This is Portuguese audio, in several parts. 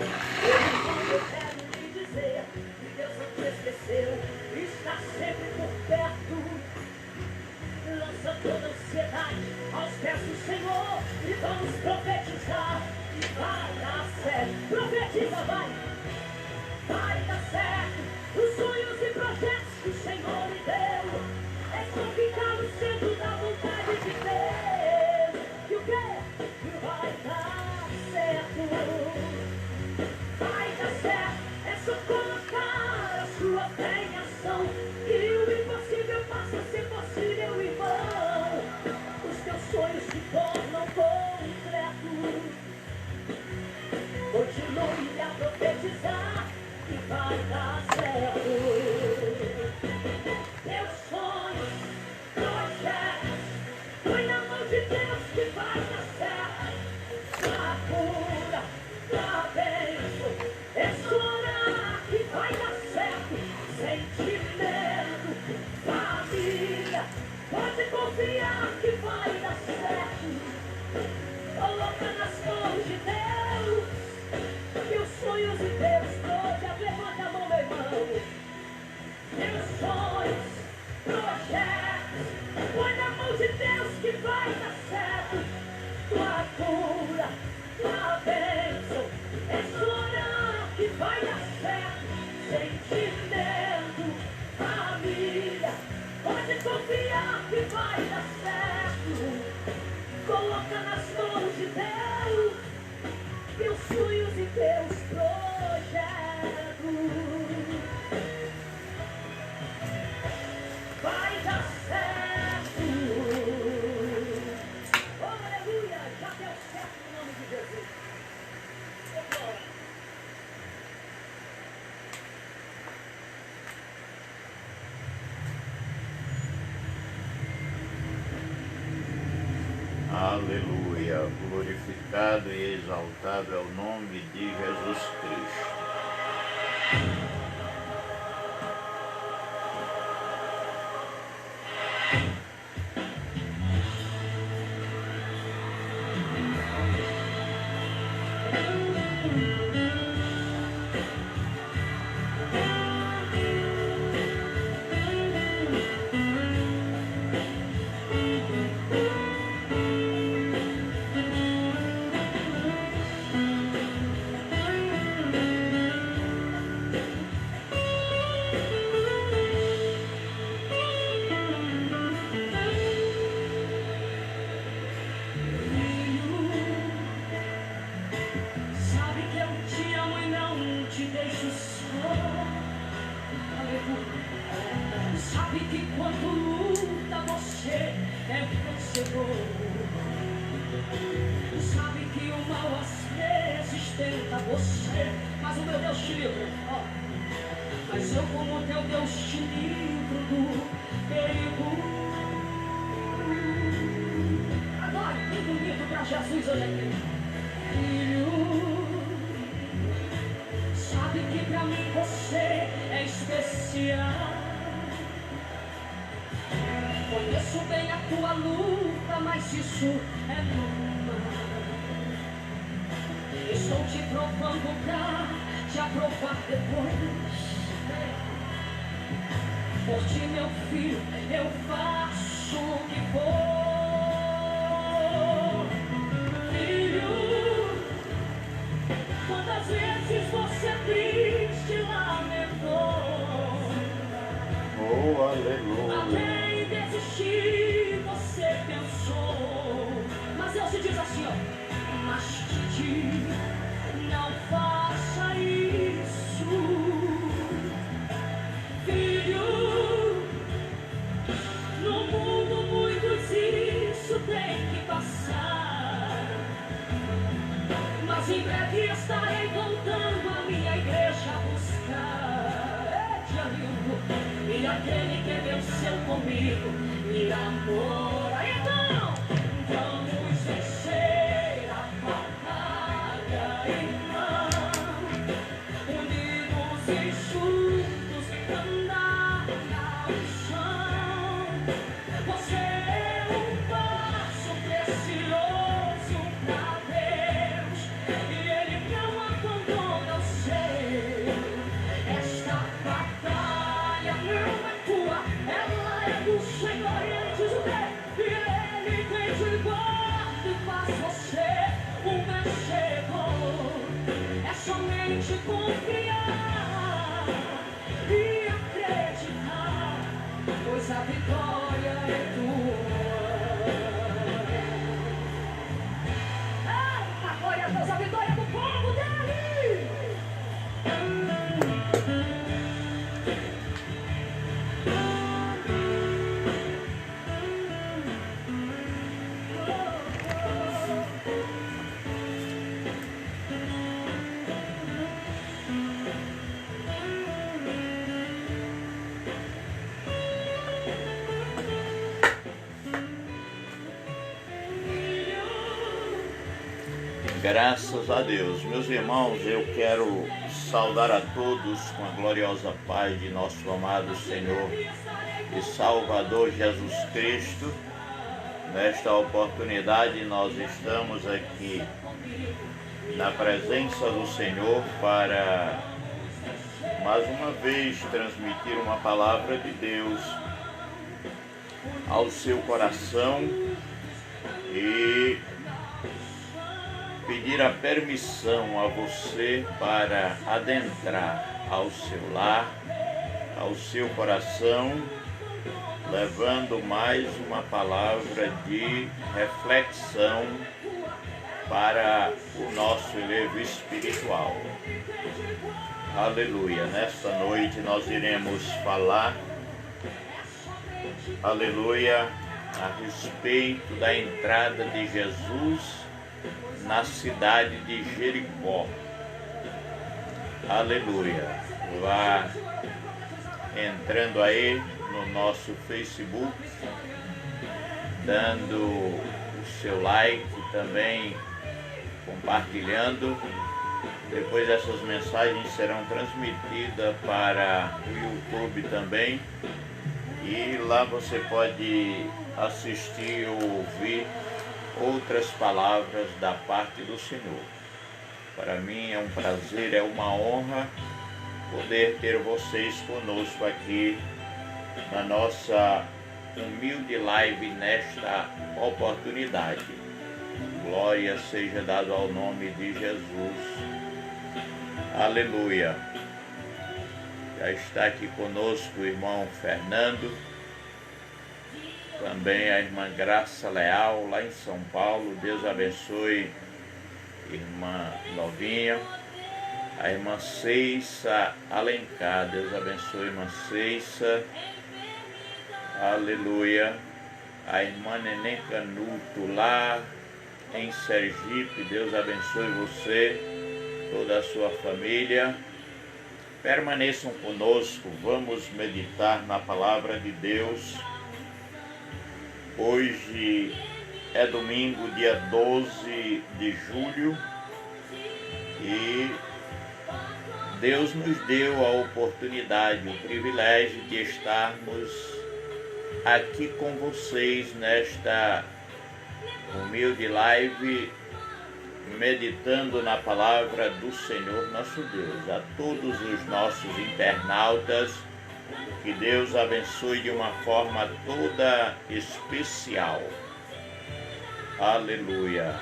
Eu quero lhe dizer que Deus não te esqueceu, está sempre por perto. Lança toda ansiedade aos pés do Senhor e vamos profetizar e vai dar certo. Profetiza, vai dar certo. Os sonhos e projetos que o Senhor lhe deu estão ficando centro da vontade de Deus. E o quê? Vai dar certo. Vai dar certo. É só colocar a sua fé em ação e o impossível passa a ser possível, irmão. Os teus sonhos se tornam concretos. Continue a profetizar e vai dar certo. Teus sonhos, projetos, põe na mão de Deus que vai dar certo. A cura, a bênção, é só orar que vai dar certo. Sentimento, família, pode confiar que vai dar certo. Coloca nas mãos de Deus e os sonhos de Deus todos. Levanta a mão, meu irmão. Teus sonhos, projetos, põe na mão de Deus que vai dar certo. Tua cura, tua bênção, é só orar que vai dar certo. Sentimento, família, pode confiar que vai dar certo. Coloca nas mãos de Deus teus sonhos e teus projetos. Vai dar certo. Oh, aleluia! Já deu certo no nome de Jesus. Oh, glória. Aleluia, glorificado e exaltado é o nome de Jesus Cristo. Sabe que eu te amo e não te deixo só. Aleluia. Sabe que quando luta você é vencedor. Sabe que o mal às vezes tenta você, mas o meu Deus te livra. Ó. Mas eu, como teu Deus, te livro do perigo. Agora, que bonito pra Jesus hoje aqui. Filho, sabe que pra mim você é especial. Conheço bem a tua luta, mas isso é normal. Estou te provando pra te aprovar depois. Por ti, meu filho, eu faço o que for. Quantas vezes você triste lamentou? Oh, aleluia. Até em desistir você pensou. Mas Deus te diz assim, ó. Mas te digo, não faça isso, filho. No mundo muitos isso tem que passar. Mas em breve estarei voltando a minha igreja a buscar. Te amigo, e aquele que venceu comigo me namora. Então, vamos vencer a batalha, irmão. Unidos e juntos, andar ao chão. Você é um passo precioso pra Deus. E Ele não abandona. somente confiar e acreditar, pois a vitória é tua. Ah, glória a Deus, a vitória do povo dele. Graças a Deus. Meus irmãos, eu quero saudar a todos com a gloriosa paz de nosso amado Senhor e Salvador Jesus Cristo. Nesta oportunidade nós estamos aqui na presença do Senhor para mais uma vez transmitir uma palavra de Deus ao seu coração e pedir a permissão a você para adentrar ao seu lar, ao seu coração, levando mais uma palavra de reflexão para o nosso elevo espiritual. Aleluia! Nesta noite nós iremos falar, aleluia, a respeito da entrada de Jesus na cidade de Jericó. Aleluia! Vá entrando aí no nosso Facebook, dando o seu like, também compartilhando. Depois essas mensagens serão transmitidas para o YouTube também, e lá você pode assistir ou ouvir outras palavras da parte do Senhor. Para mim é um prazer, é uma honra poder ter vocês conosco aqui na nossa humilde live nesta oportunidade. Glória seja dada ao nome de Jesus. Aleluia. Já está aqui conosco o irmão Fernando, também a irmã Graça Leal, lá em São Paulo. Deus abençoe, irmã Novinha. A irmã Ceissa Alencar, Deus abençoe, irmã Ceissa. Aleluia. A irmã Neném Canuto, lá em Sergipe, Deus abençoe você, toda a sua família. Permaneçam conosco, vamos meditar na palavra de Deus. Hoje é domingo, dia 12 de julho, e Deus nos deu a oportunidade, o privilégio de estarmos aqui com vocês nesta humilde live, meditando na palavra do Senhor nosso Deus. A todos os nossos internautas, que Deus abençoe de uma forma toda especial. Aleluia.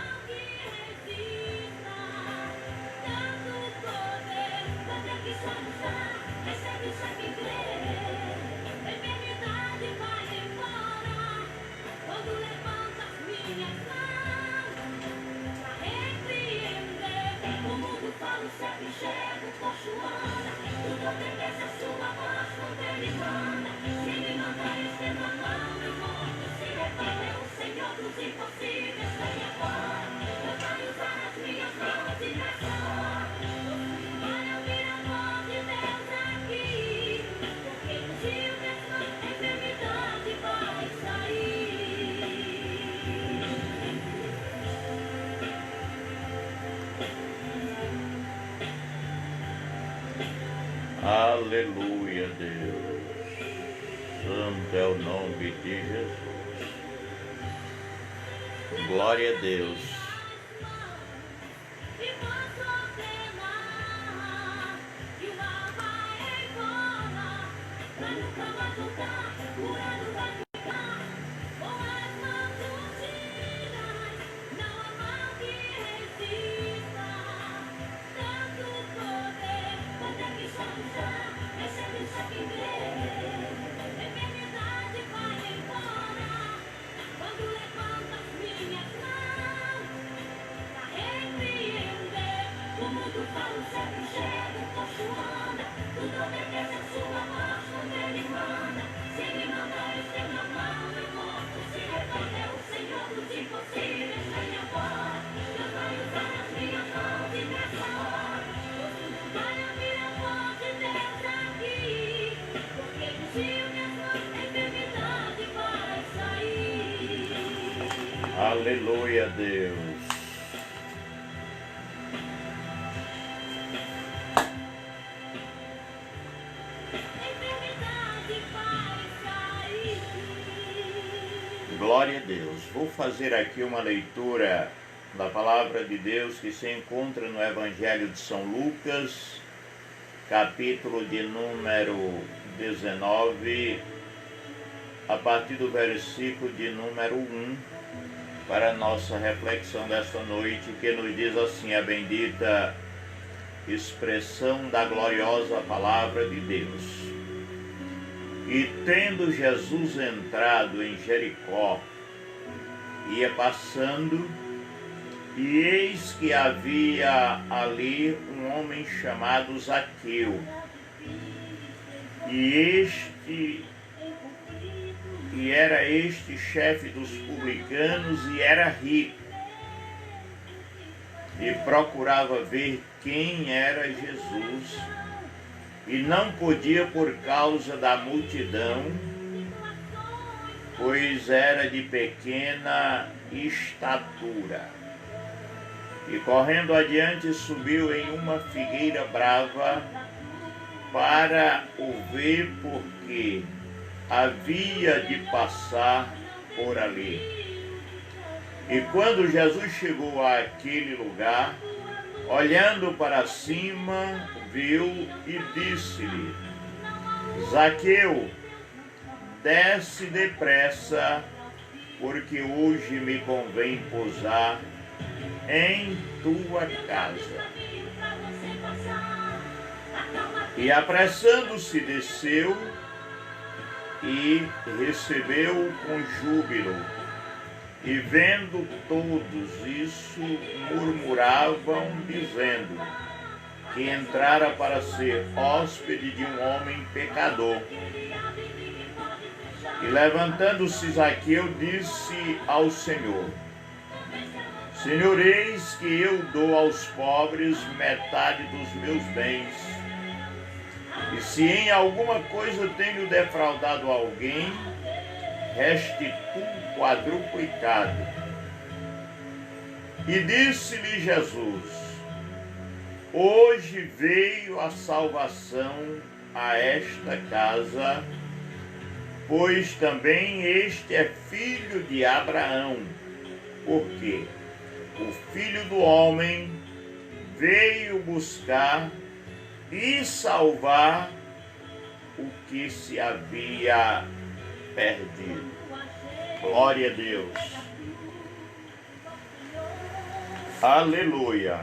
Aleluia, Deus. Santo é o nome de Jesus. Glória a Deus. mundo fala o céu enxerga, o posto anda, tudo obedece a sua voz quando ele manda. Se ele manda, estenda a mão e o morto se levanta. É o Senhor dos impossíveis, vem agora. Deus vai usar as minhas mãos e nessa hora o mundo vai ouvir a voz de Deus aqui. Porque do Senhor minhas mãos, a enfermidade vai sair. Aleluia, Deus. Glória a Deus. Vou fazer aqui uma leitura da palavra de Deus que se encontra no Evangelho de São Lucas, capítulo de número 19, a partir do versículo de número 1, para a nossa reflexão desta noite, que nos diz assim a bendita expressão da gloriosa palavra de Deus. E tendo Jesus entrado em Jericó, ia passando, e eis que havia ali um homem chamado Zaqueu. E era este chefe dos publicanos e era rico. E procurava ver quem era Jesus, e não podia por causa da multidão, pois era de pequena estatura. E correndo adiante subiu em uma figueira brava para o ver, porque havia de passar por ali. E quando Jesus chegou àquele lugar, olhando para cima, viu e disse-lhe: Zaqueu, desce depressa, porque hoje me convém pousar em tua casa. E apressando-se desceu e recebeu com júbilo. E vendo todos isso, murmuravam, dizendo que entrara para ser hóspede de um homem pecador. E levantando-se Zaqueu, disse ao Senhor: Senhor, eis que eu dou aos pobres metade dos meus bens. E se em alguma coisa tenho defraudado alguém, restituo quadruplicado. E disse-lhe Jesus: hoje veio a salvação a esta casa, pois também este é filho de Abraão, porque o Filho do Homem veio buscar e salvar o que se havia perdido. Glória a Deus. Aleluia.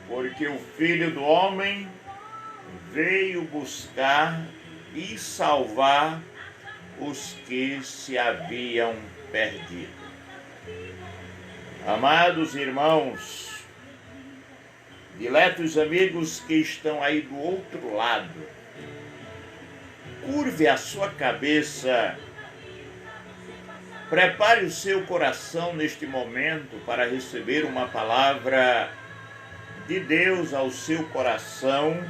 Porque o Filho do Homem veio buscar e salvar os que se haviam perdido. Amados irmãos, diletos amigos que estão aí do outro lado, curve a sua cabeça, prepare o seu coração neste momento para receber uma palavra de Deus ao seu coração,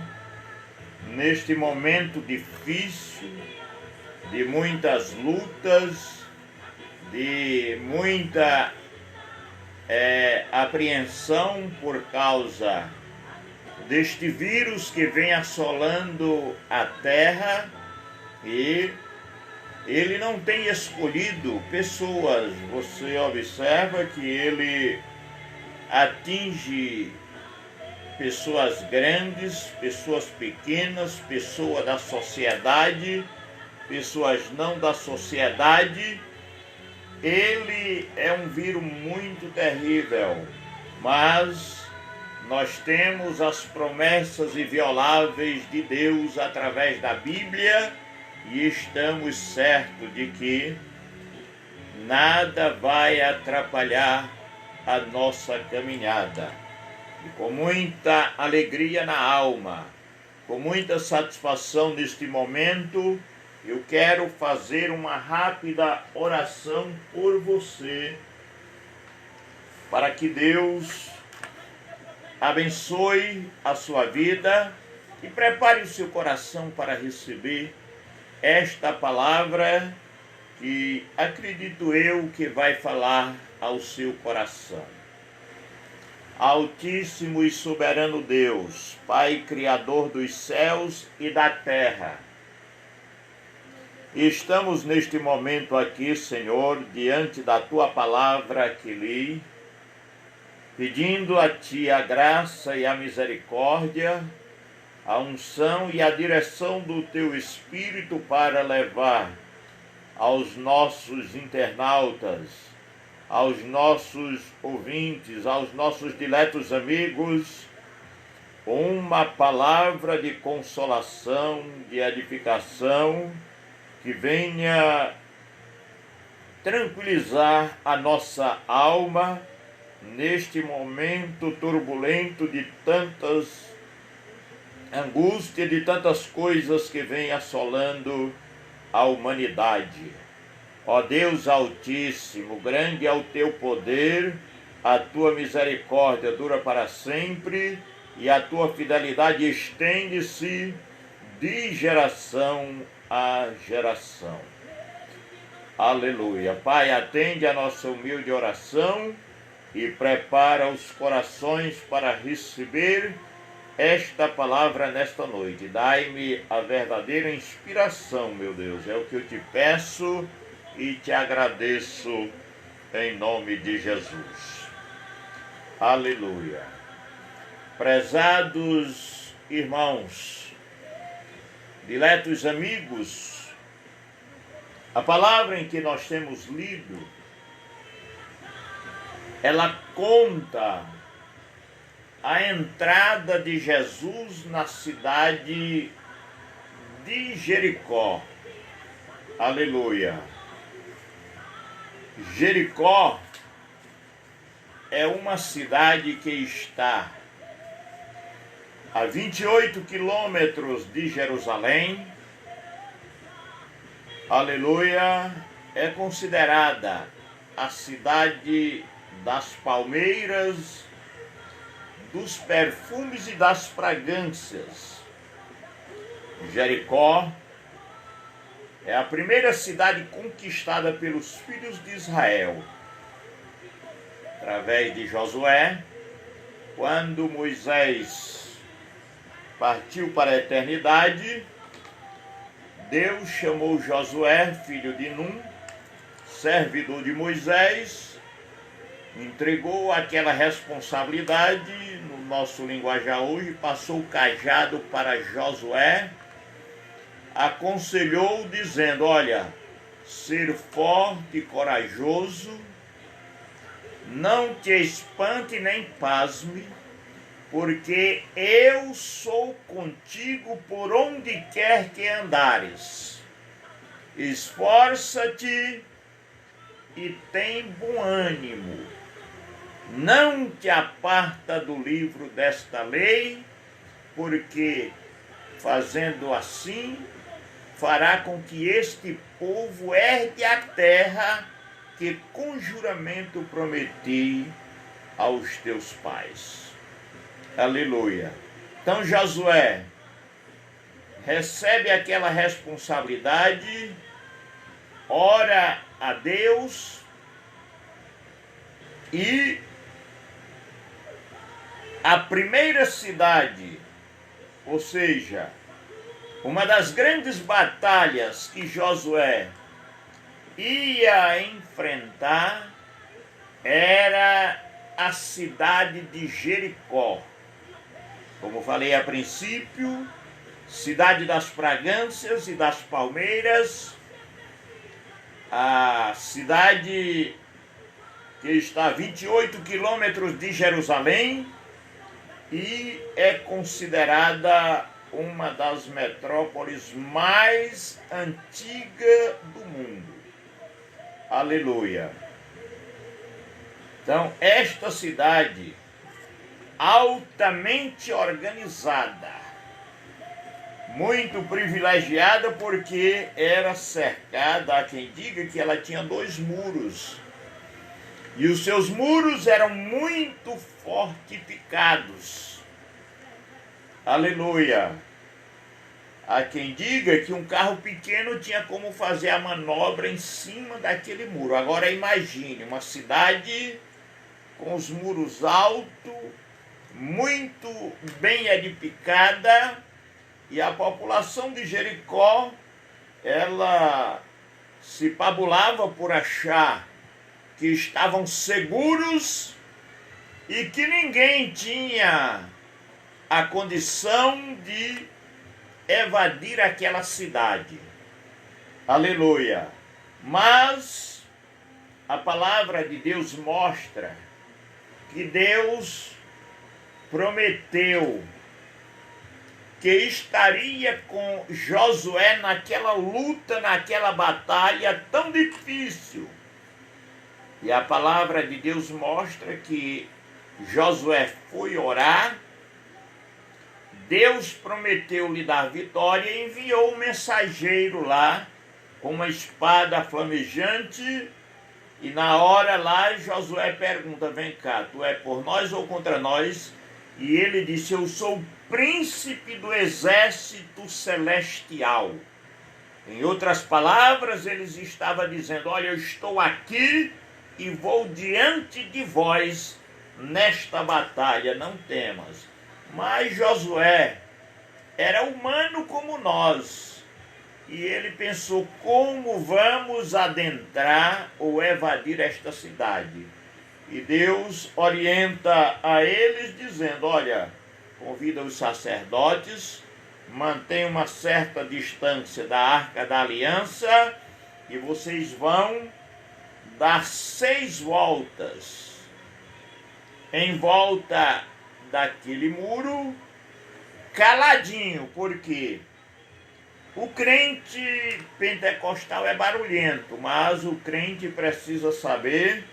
neste momento difícil, de muitas lutas, de muita apreensão por causa deste vírus que vem assolando a terra, e ele não tem escolhido pessoas. Você observa que ele atinge pessoas grandes, pessoas pequenas, pessoas da sociedade, pessoas não da sociedade. Ele é um vírus muito terrível, mas nós temos as promessas invioláveis de Deus através da Bíblia e estamos certos de que nada vai atrapalhar a nossa caminhada. E com muita alegria na alma, com muita satisfação neste momento, eu quero fazer uma rápida oração por você, para que Deus abençoe a sua vida e prepare o seu coração para receber esta palavra que acredito eu que vai falar ao seu coração. Altíssimo e soberano Deus, Pai Criador dos céus e da terra, estamos neste momento aqui, Senhor, diante da Tua palavra que li, pedindo a Ti a graça e a misericórdia, a unção e a direção do Teu Espírito para levar aos nossos internautas, aos nossos ouvintes, aos nossos diletos amigos, uma palavra de consolação, de edificação, que venha tranquilizar a nossa alma neste momento turbulento de tantas angústias, de tantas coisas que vêm assolando a humanidade. Ó Deus Altíssimo, grande é o teu poder, a tua misericórdia dura para sempre e a tua fidelidade estende-se de geração a geração. Aleluia. Pai, atende a nossa humilde oração e prepara os corações para receber esta palavra nesta noite. Dai-me a verdadeira inspiração, meu Deus. É o que eu te peço e te agradeço em nome de Jesus. Aleluia. Prezados irmãos, diletos amigos, a palavra em que nós temos lido, ela conta a entrada de Jesus na cidade de Jericó. Aleluia. Jericó é uma cidade que está a 28 quilômetros de Jerusalém. Aleluia. É considerada a cidade das palmeiras, dos perfumes e das fragrâncias. Jericó é a primeira cidade conquistada pelos filhos de Israel, através de Josué, quando Moisés partiu para a eternidade. Deus chamou Josué, filho de Num, servidor de Moisés, entregou aquela responsabilidade, no nosso linguajar hoje, passou o cajado para Josué, aconselhou dizendo: olha, ser forte e corajoso, não te espante nem pasme, porque eu sou contigo por onde quer que andares. Esforça-te e tem bom ânimo. Não te aparta do livro desta lei, porque fazendo assim, fará com que este povo herde a terra que com juramento prometi aos teus pais. Aleluia. Então Josué recebe aquela responsabilidade, ora a Deus e a primeira cidade, ou seja, uma das grandes batalhas que Josué ia enfrentar era a cidade de Jericó. Como falei a princípio, cidade das fragrâncias e das palmeiras, a cidade que está a 28 quilômetros de Jerusalém e é considerada uma das metrópoles mais antigas do mundo. Aleluia. Então, esta cidade altamente organizada, muito privilegiada, porque era cercada, há quem diga que ela tinha 2 muros, e os seus muros eram muito fortificados. Aleluia! Há quem diga que um carro pequeno tinha como fazer a manobra em cima daquele muro. Agora imagine uma cidade com os muros altos, muito bem edificada, e a população de Jericó, ela se pabulava por achar que estavam seguros e que ninguém tinha a condição de evadir aquela cidade. Aleluia! Mas a palavra de Deus mostra que Deus prometeu que estaria com Josué naquela luta, naquela batalha tão difícil. E a palavra de Deus mostra que Josué foi orar, Deus prometeu lhe dar vitória e enviou um mensageiro lá com uma espada flamejante. E na hora lá, Josué pergunta: vem cá, tu é por nós ou contra nós? E ele disse: eu sou o príncipe do exército celestial. Em outras palavras, ele estava dizendo: olha, eu estou aqui e vou diante de vós nesta batalha, não temas. Mas Josué era humano como nós, e ele pensou: como vamos adentrar ou evadir esta cidade? E Deus orienta a eles dizendo: olha, convida os sacerdotes, mantém uma certa distância da Arca da Aliança, e vocês vão dar 6 voltas em volta daquele muro, caladinho, porque o crente pentecostal é barulhento, mas o crente precisa saber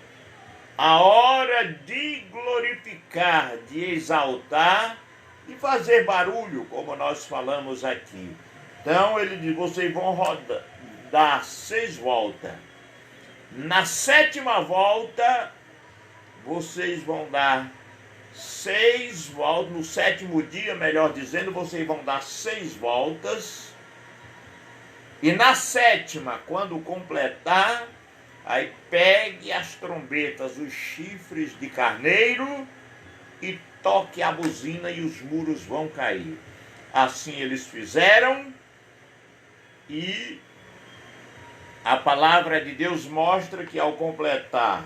a hora de glorificar, de exaltar e fazer barulho, como nós falamos aqui. Então ele diz: vocês vão dar 6 voltas. Na 7ª volta, vocês vão dar 6 voltas. No 7º dia, melhor dizendo, vocês vão dar 6 voltas. E na 7ª, quando completar, aí pegue as trombetas, os chifres de carneiro, e toque a buzina e os muros vão cair. Assim eles fizeram, e a palavra de Deus mostra que ao completar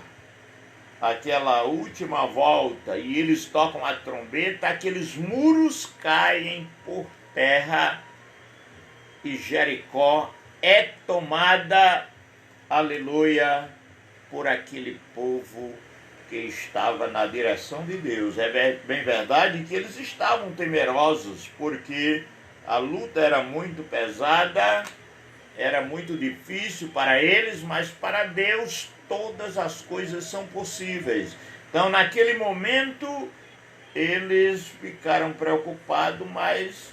aquela última volta e eles tocam a trombeta, aqueles muros caem por terra e Jericó é tomada, aleluia, por aquele povo que estava na direção de Deus. É bem verdade que eles estavam temerosos, porque a luta era muito pesada, era muito difícil para eles, mas para Deus todas as coisas são possíveis. Então, naquele momento, eles ficaram preocupados, mas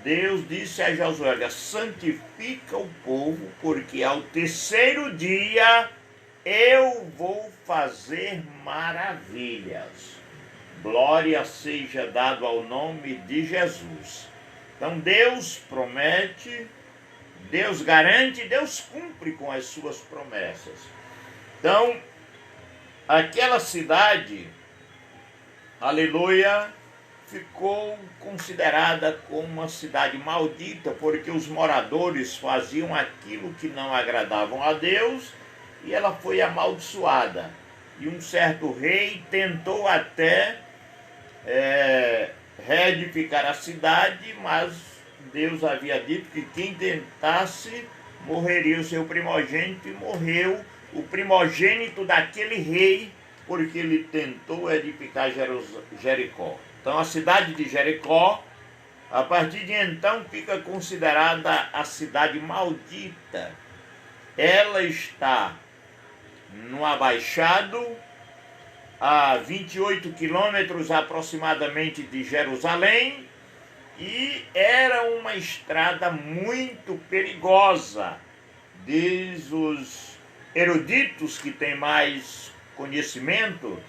Deus disse a Josué: santifica o povo, porque ao 3º dia eu vou fazer maravilhas. Glória seja dado ao nome de Jesus. Então Deus promete, Deus garante, Deus cumpre com as suas promessas. Então, aquela cidade, aleluia, ficou considerada como uma cidade maldita, porque os moradores faziam aquilo que não agradavam a Deus, e ela foi amaldiçoada. E um certo rei tentou até reedificar a cidade, mas Deus havia dito que quem tentasse morreria o seu primogênito, e morreu o primogênito daquele rei, porque ele tentou edificar Jericó. Então a cidade de Jericó, a partir de então, fica considerada a cidade maldita. Ela está no abaixado, a 28 quilômetros aproximadamente de Jerusalém, e era uma estrada muito perigosa. Diz os eruditos que têm mais conhecimento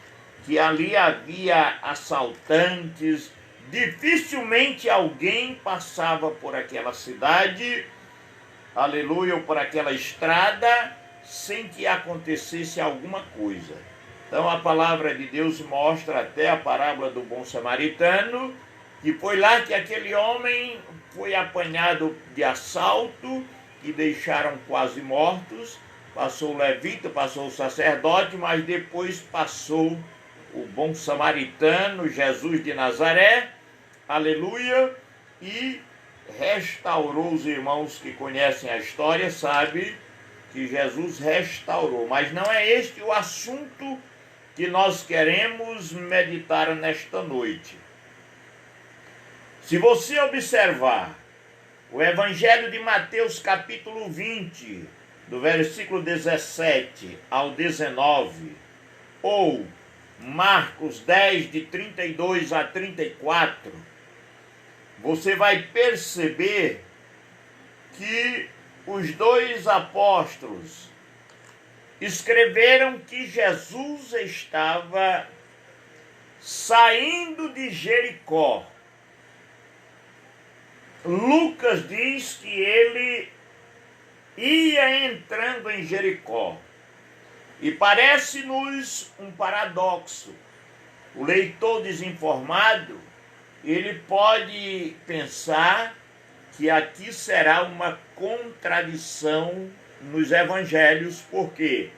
que ali havia assaltantes, dificilmente alguém passava por aquela cidade, aleluia, ou por aquela estrada, sem que acontecesse alguma coisa. Então a palavra de Deus mostra até a parábola do bom samaritano, que foi lá que aquele homem foi apanhado de assalto e deixaram quase mortos. Passou o levita, passou o sacerdote, mas depois passou o bom samaritano, Jesus de Nazaré, aleluia, e restaurou. Os irmãos que conhecem a história sabem que Jesus restaurou. Mas não é este o assunto que nós queremos meditar nesta noite. Se você observar o Evangelho de Mateus capítulo 20, do versículo 17 ao 19, ou Marcos 10, de 32 a 34, você vai perceber que os dois apóstolos escreveram que Jesus estava saindo de Jericó. Lucas diz que ele ia entrando em Jericó. E parece-nos um paradoxo. O leitor desinformado, ele pode pensar que aqui será uma contradição nos evangelhos, porque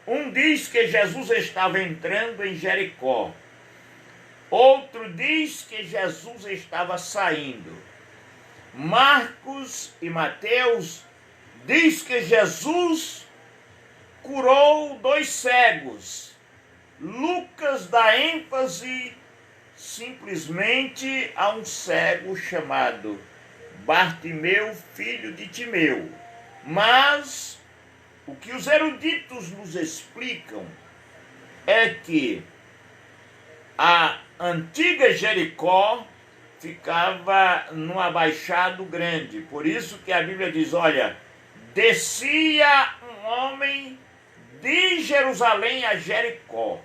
um diz que Jesus estava entrando em Jericó, outro diz que Jesus estava saindo. Marcos e Mateus diz que Jesus curou 2 cegos. Lucas dá ênfase simplesmente a um cego chamado Bartimeu, filho de Timeu. Mas o que os eruditos nos explicam é que a antiga Jericó ficava num abaixado grande. Por isso que a Bíblia diz, olha, descia um homem de Jerusalém a Jericó.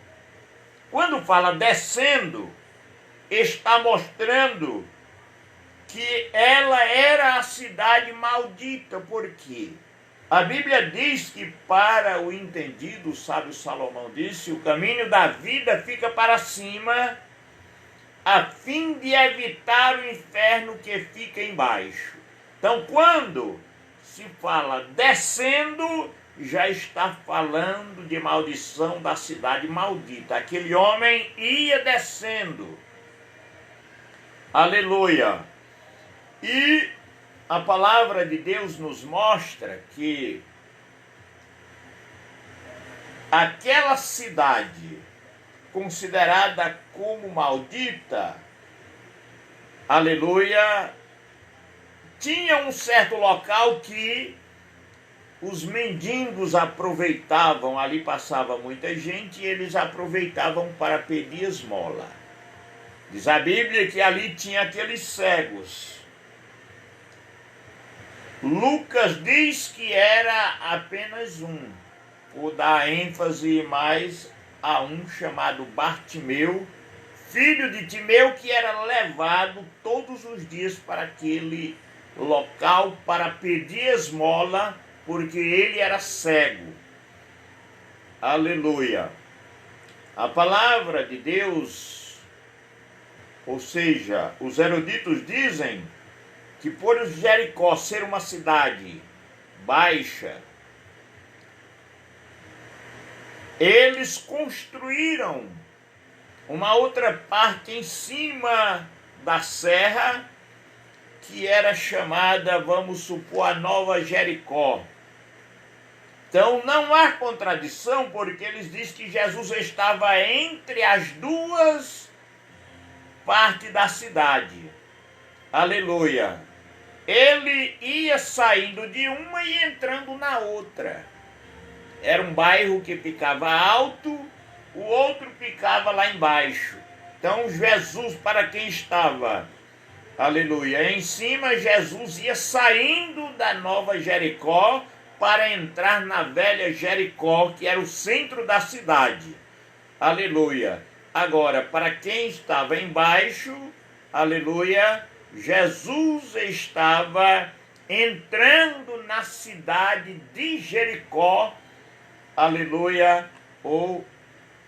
Quando fala descendo, está mostrando que ela era a cidade maldita. Por quê? A Bíblia diz que para o entendido, o sábio Salomão disse, o caminho da vida fica para cima, a fim de evitar o inferno que fica embaixo. Então, quando se fala descendo, já está falando de maldição da cidade maldita. Aquele homem ia descendo. Aleluia! E a palavra de Deus nos mostra que aquela cidade considerada como maldita, aleluia, tinha um certo local que os mendigos aproveitavam, ali passava muita gente e eles aproveitavam para pedir esmola. Diz a Bíblia que ali tinha aqueles cegos. Lucas diz que era apenas um, por dar ênfase mais a um chamado Bartimeu, filho de Timeu, que era levado todos os dias para aquele local para pedir esmola, porque ele era cego. Aleluia! A palavra de Deus, ou seja, os eruditos dizem que por Jericó ser uma cidade baixa, eles construíram uma outra parte em cima da serra, que era chamada, vamos supor, a Nova Jericó. Então não há contradição, porque eles dizem que Jesus estava entre as duas partes da cidade. Aleluia! Ele ia saindo de uma e entrando na outra. Era um bairro que ficava alto o outro ficava lá embaixo. Então Jesus, para quem estava, aleluia, em cima, Jesus ia saindo da Nova Jericó para entrar na velha Jericó, que era o centro da cidade. Aleluia. Agora, para quem estava embaixo, aleluia, Jesus estava entrando na cidade de Jericó, aleluia, ou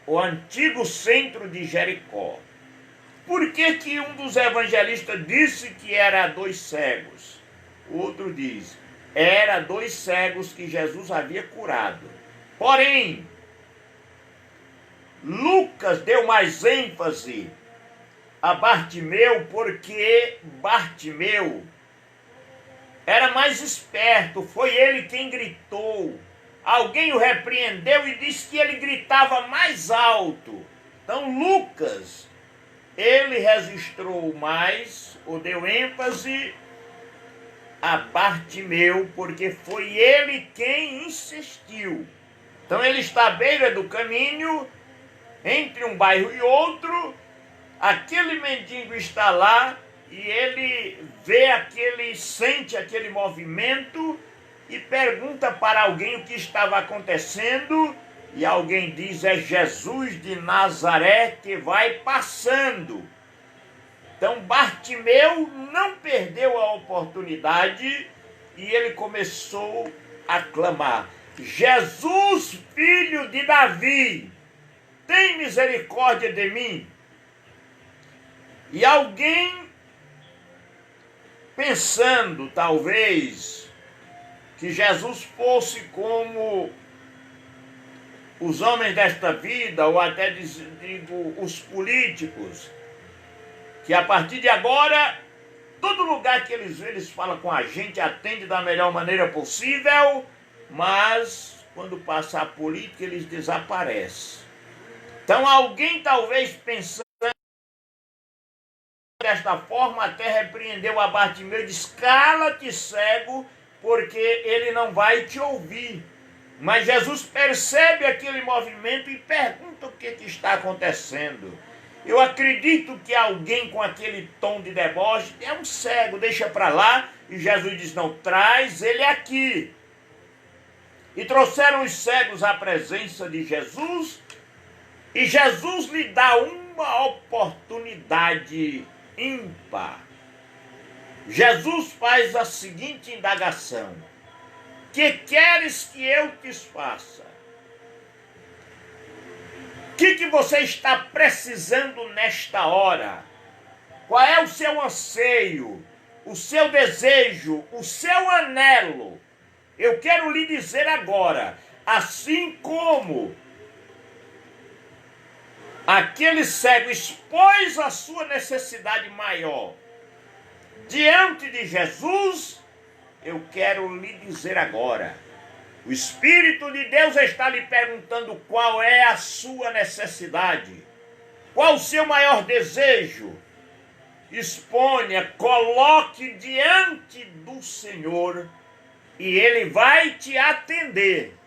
o antigo centro de Jericó. Por que um dos evangelistas disse que era dois cegos? O outro diz, era dois cegos que Jesus havia curado. Porém, Lucas deu mais ênfase a Bartimeu porque Bartimeu era mais esperto, foi ele quem gritou. Alguém o repreendeu e disse que ele gritava mais alto. Então Lucas, ele registrou mais, ou deu ênfase a Bartimeu, porque foi ele quem insistiu. Então ele está à beira do caminho, entre um bairro e outro, aquele mendigo está lá e ele sente aquele movimento e pergunta para alguém o que estava acontecendo, e alguém diz, é Jesus de Nazaré que vai passando. Então Bartimeu não perdeu a oportunidade e ele começou a clamar, Jesus, filho de Davi, tem misericórdia de mim. E alguém, pensando talvez que Jesus fosse como os homens desta vida, ou até digo os políticos, que a partir de agora, todo lugar que eles falam com a gente, atende da melhor maneira possível, mas quando passa a política eles desaparecem. Então alguém talvez pensando desta forma até repreendeu a Bartimeu e disse, cala-te cego, porque ele não vai te ouvir. Mas Jesus percebe aquele movimento e pergunta o que está acontecendo. Eu acredito que alguém com aquele tom de deboche, é um cego, deixa para lá, e Jesus diz, não, traz ele aqui. E trouxeram os cegos à presença de Jesus, e Jesus lhe dá uma oportunidade ímpar. Jesus faz a seguinte indagação, que queres que eu te faça? O que você está precisando nesta hora? Qual é o seu anseio, o seu desejo, o seu anelo? Eu quero lhe dizer agora, assim como aquele cego expôs a sua necessidade maior diante de Jesus, eu quero lhe dizer agora, o Espírito de Deus está lhe perguntando qual é a sua necessidade, qual o seu maior desejo. Exponha, coloque diante do Senhor e Ele vai te atender.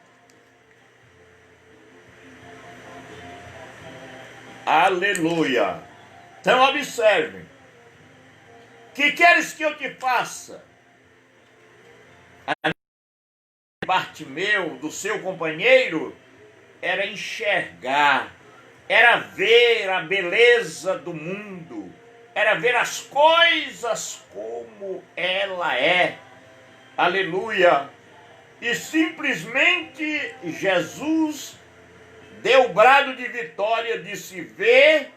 Aleluia! Então observe, que queres que eu te faça? A Bartimeu, do seu companheiro, era enxergar, era ver a beleza do mundo, era ver as coisas como ela é. Aleluia! E simplesmente Jesus deu o brado de vitória, disse, vê,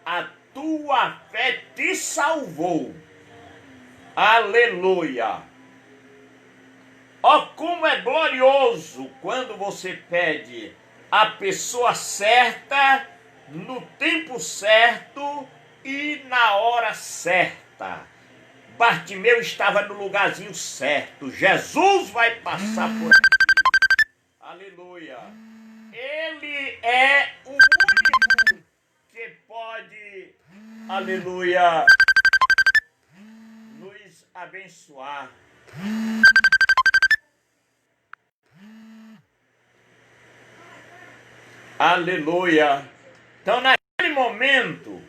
a tua fé te salvou. Aleluia! Ó, como é glorioso quando você pede a pessoa certa, no tempo certo e na hora certa. Bartimeu estava no lugarzinho certo. Jesus vai passar por aqui. Aleluia! Ele é o único que pode, aleluia, nos abençoar. Aleluia. Então, naquele momento,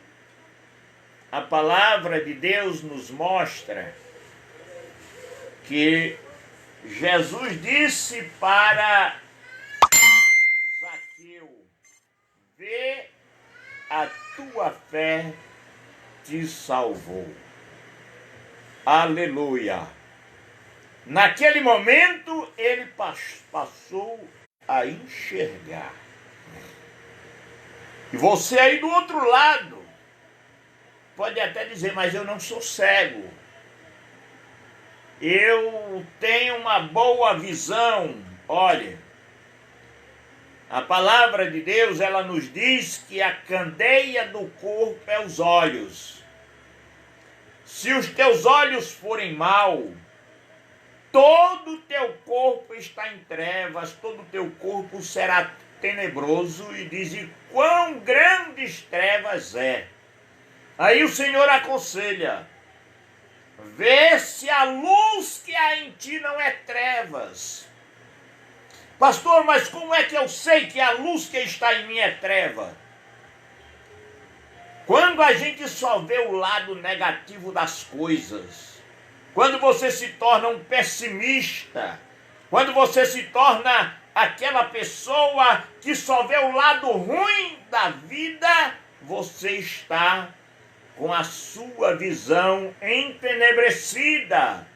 a palavra de Deus nos mostra que Jesus disse para Zaqueu: vê, a tua fé te salvou. Aleluia. Naquele momento, ele passou a enxergar. E você aí do outro lado pode até dizer: mas eu não sou cego. Eu tenho uma boa visão. Olha, a palavra de Deus, ela nos diz que a candeia do corpo é os olhos. Se os teus olhos forem mau, todo o teu corpo está em trevas, todo o teu corpo será tenebroso, e diz: e quão grandes trevas é. Aí o Senhor aconselha: vê se a luz que há em ti não é trevas. Pastor, mas como é que eu sei que a luz que está em mim é treva? Quando a gente só vê o lado negativo das coisas, quando você se torna um pessimista, quando você se torna aquela pessoa que só vê o lado ruim da vida, você está com a sua visão entenebrecida,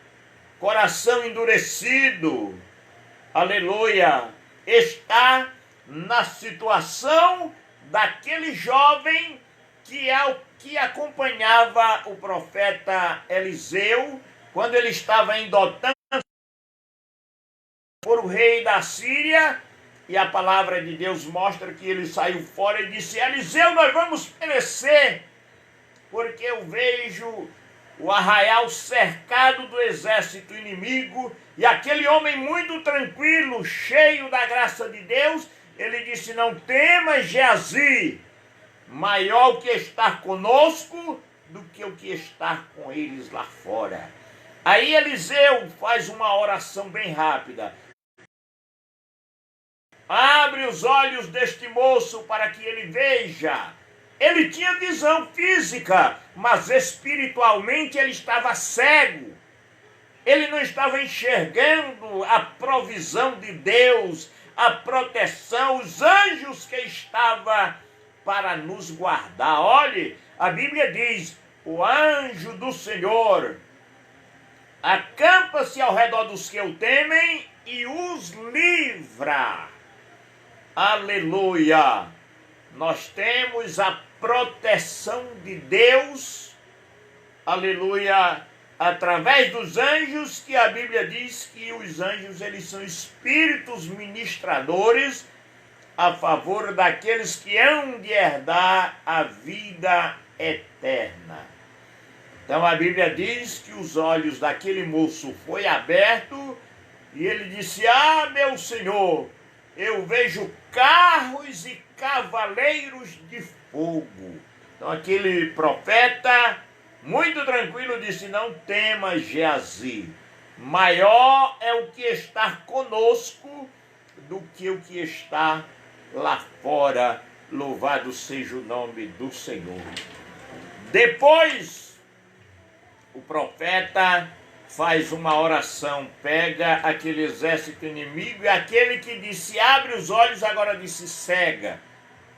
coração endurecido. Aleluia! Está na situação daquele jovem que acompanhava o profeta Eliseu quando ele estava em Dotã por o rei da Síria, e a palavra de Deus mostra que ele saiu fora e disse: Eliseu, nós vamos perecer, porque eu vejo o arraial cercado do exército inimigo. E aquele homem muito tranquilo, cheio da graça de Deus, ele disse: não temas, Geazi, maior o que está conosco do que o que está com eles lá fora. Aí Eliseu faz uma oração bem rápida: abre os olhos deste moço para que ele veja. Ele tinha visão física, mas espiritualmente ele estava cego. Ele não estava enxergando a provisão de Deus, a proteção, os anjos que estavam para nos guardar. Olhe, a Bíblia diz: o anjo do Senhor acampa-se ao redor dos que o temem e os livra. Aleluia! Nós temos a proteção de Deus, aleluia, através dos anjos, que a Bíblia diz que os anjos, eles são espíritos ministradores a favor daqueles que hão de herdar a vida eterna. Então a Bíblia diz que os olhos daquele moço foi aberto e ele disse: ah, meu Senhor, eu vejo carros e cavaleiros de fogo. Então aquele profeta, muito tranquilo, disse: não temas, Geazi, maior é o que está conosco do que o que está lá fora. Louvado seja o nome do Senhor. Depois, o profeta faz uma oração, pega aquele exército inimigo, e aquele que disse abre os olhos, agora disse cega.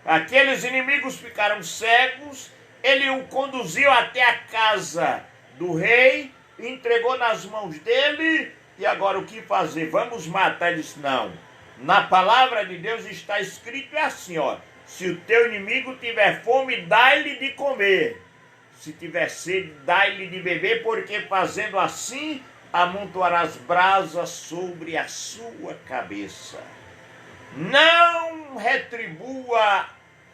Aqueles inimigos ficaram cegos, ele o conduziu até a casa do rei, entregou nas mãos dele, e agora o que fazer? Vamos matar? Ele disse: não, na palavra de Deus está escrito assim, ó: se o teu inimigo tiver fome, dá-lhe de comer. Se tiver sede, dá-lhe de beber, porque fazendo assim, amontoarás brasas sobre a sua cabeça. Não retribua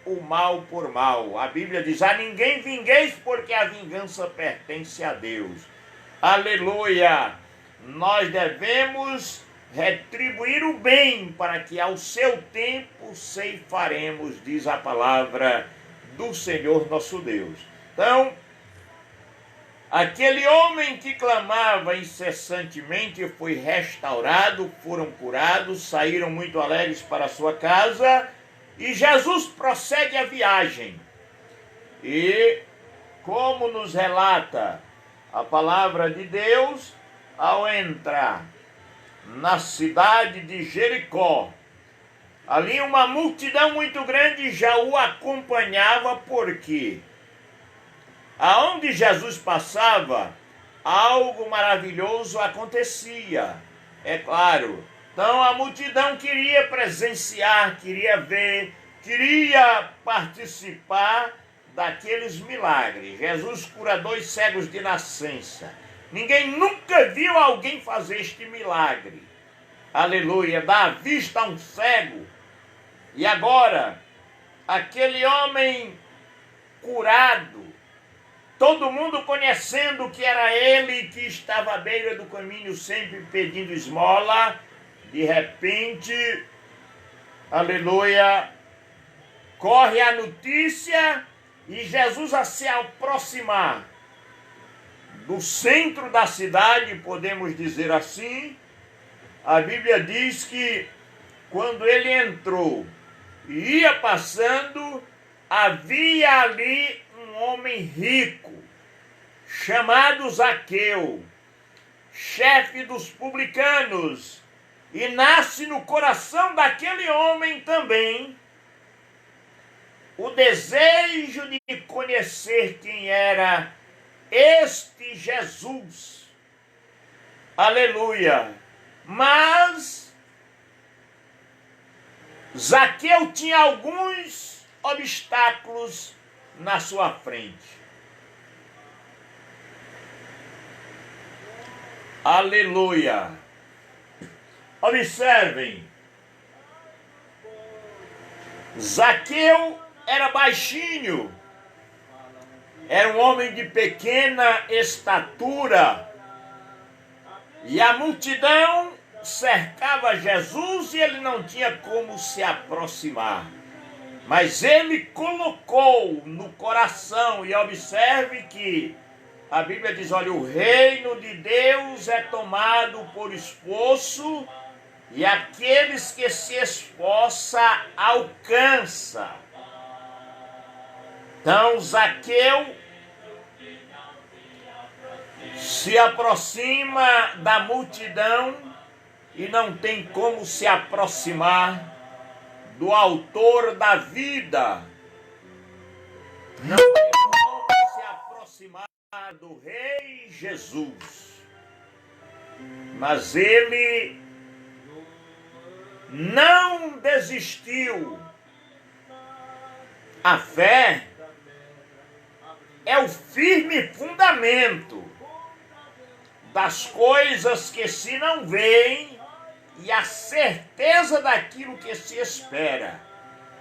o mal por mal. A Bíblia diz: a ninguém vingueis, porque a vingança pertence a Deus. Aleluia! Nós devemos retribuir o bem, para que ao seu tempo ceifaremos, diz a palavra do Senhor nosso Deus. Então, aquele homem que clamava incessantemente foi restaurado, foram curados, saíram muito alegres para a sua casa, E Jesus prossegue a viagem. E, como nos relata a palavra de Deus, ao entrar na cidade de Jericó, ali uma multidão muito grande já o acompanhava, porque aonde Jesus passava, algo maravilhoso acontecia, é claro. Então a multidão queria presenciar, queria ver, queria participar daqueles milagres. Jesus cura 2 cegos de nascença. Ninguém nunca viu alguém fazer este milagre. Aleluia, dá a vista a um cego. E agora, aquele homem curado, todo mundo conhecendo que era ele que estava à beira do caminho sempre pedindo esmola, de repente, aleluia, corre a notícia e Jesus, a se aproximar do centro da cidade, podemos dizer assim, a Bíblia diz que quando ele entrou e ia passando, havia ali um homem rico, chamado Zaqueu, chefe dos publicanos, e nasce no coração daquele homem também o desejo de conhecer quem era este Jesus. Aleluia! Mas Zaqueu tinha alguns obstáculos na sua frente. Aleluia! Observem, Zaqueu era baixinho, era um homem de pequena estatura, e a multidão cercava Jesus e ele não tinha como se aproximar. Mas ele colocou no coração, e observe que a Bíblia diz, olha, o reino de Deus é tomado por esforço, e aqueles que se esforçam alcançam. Então Zaqueu se aproxima da multidão e não tem como se aproximar do autor da vida. Não tem como se aproximar do Rei Jesus. Mas ele não desistiu. A fé é o firme fundamento das coisas que se não veem e a certeza daquilo que se espera.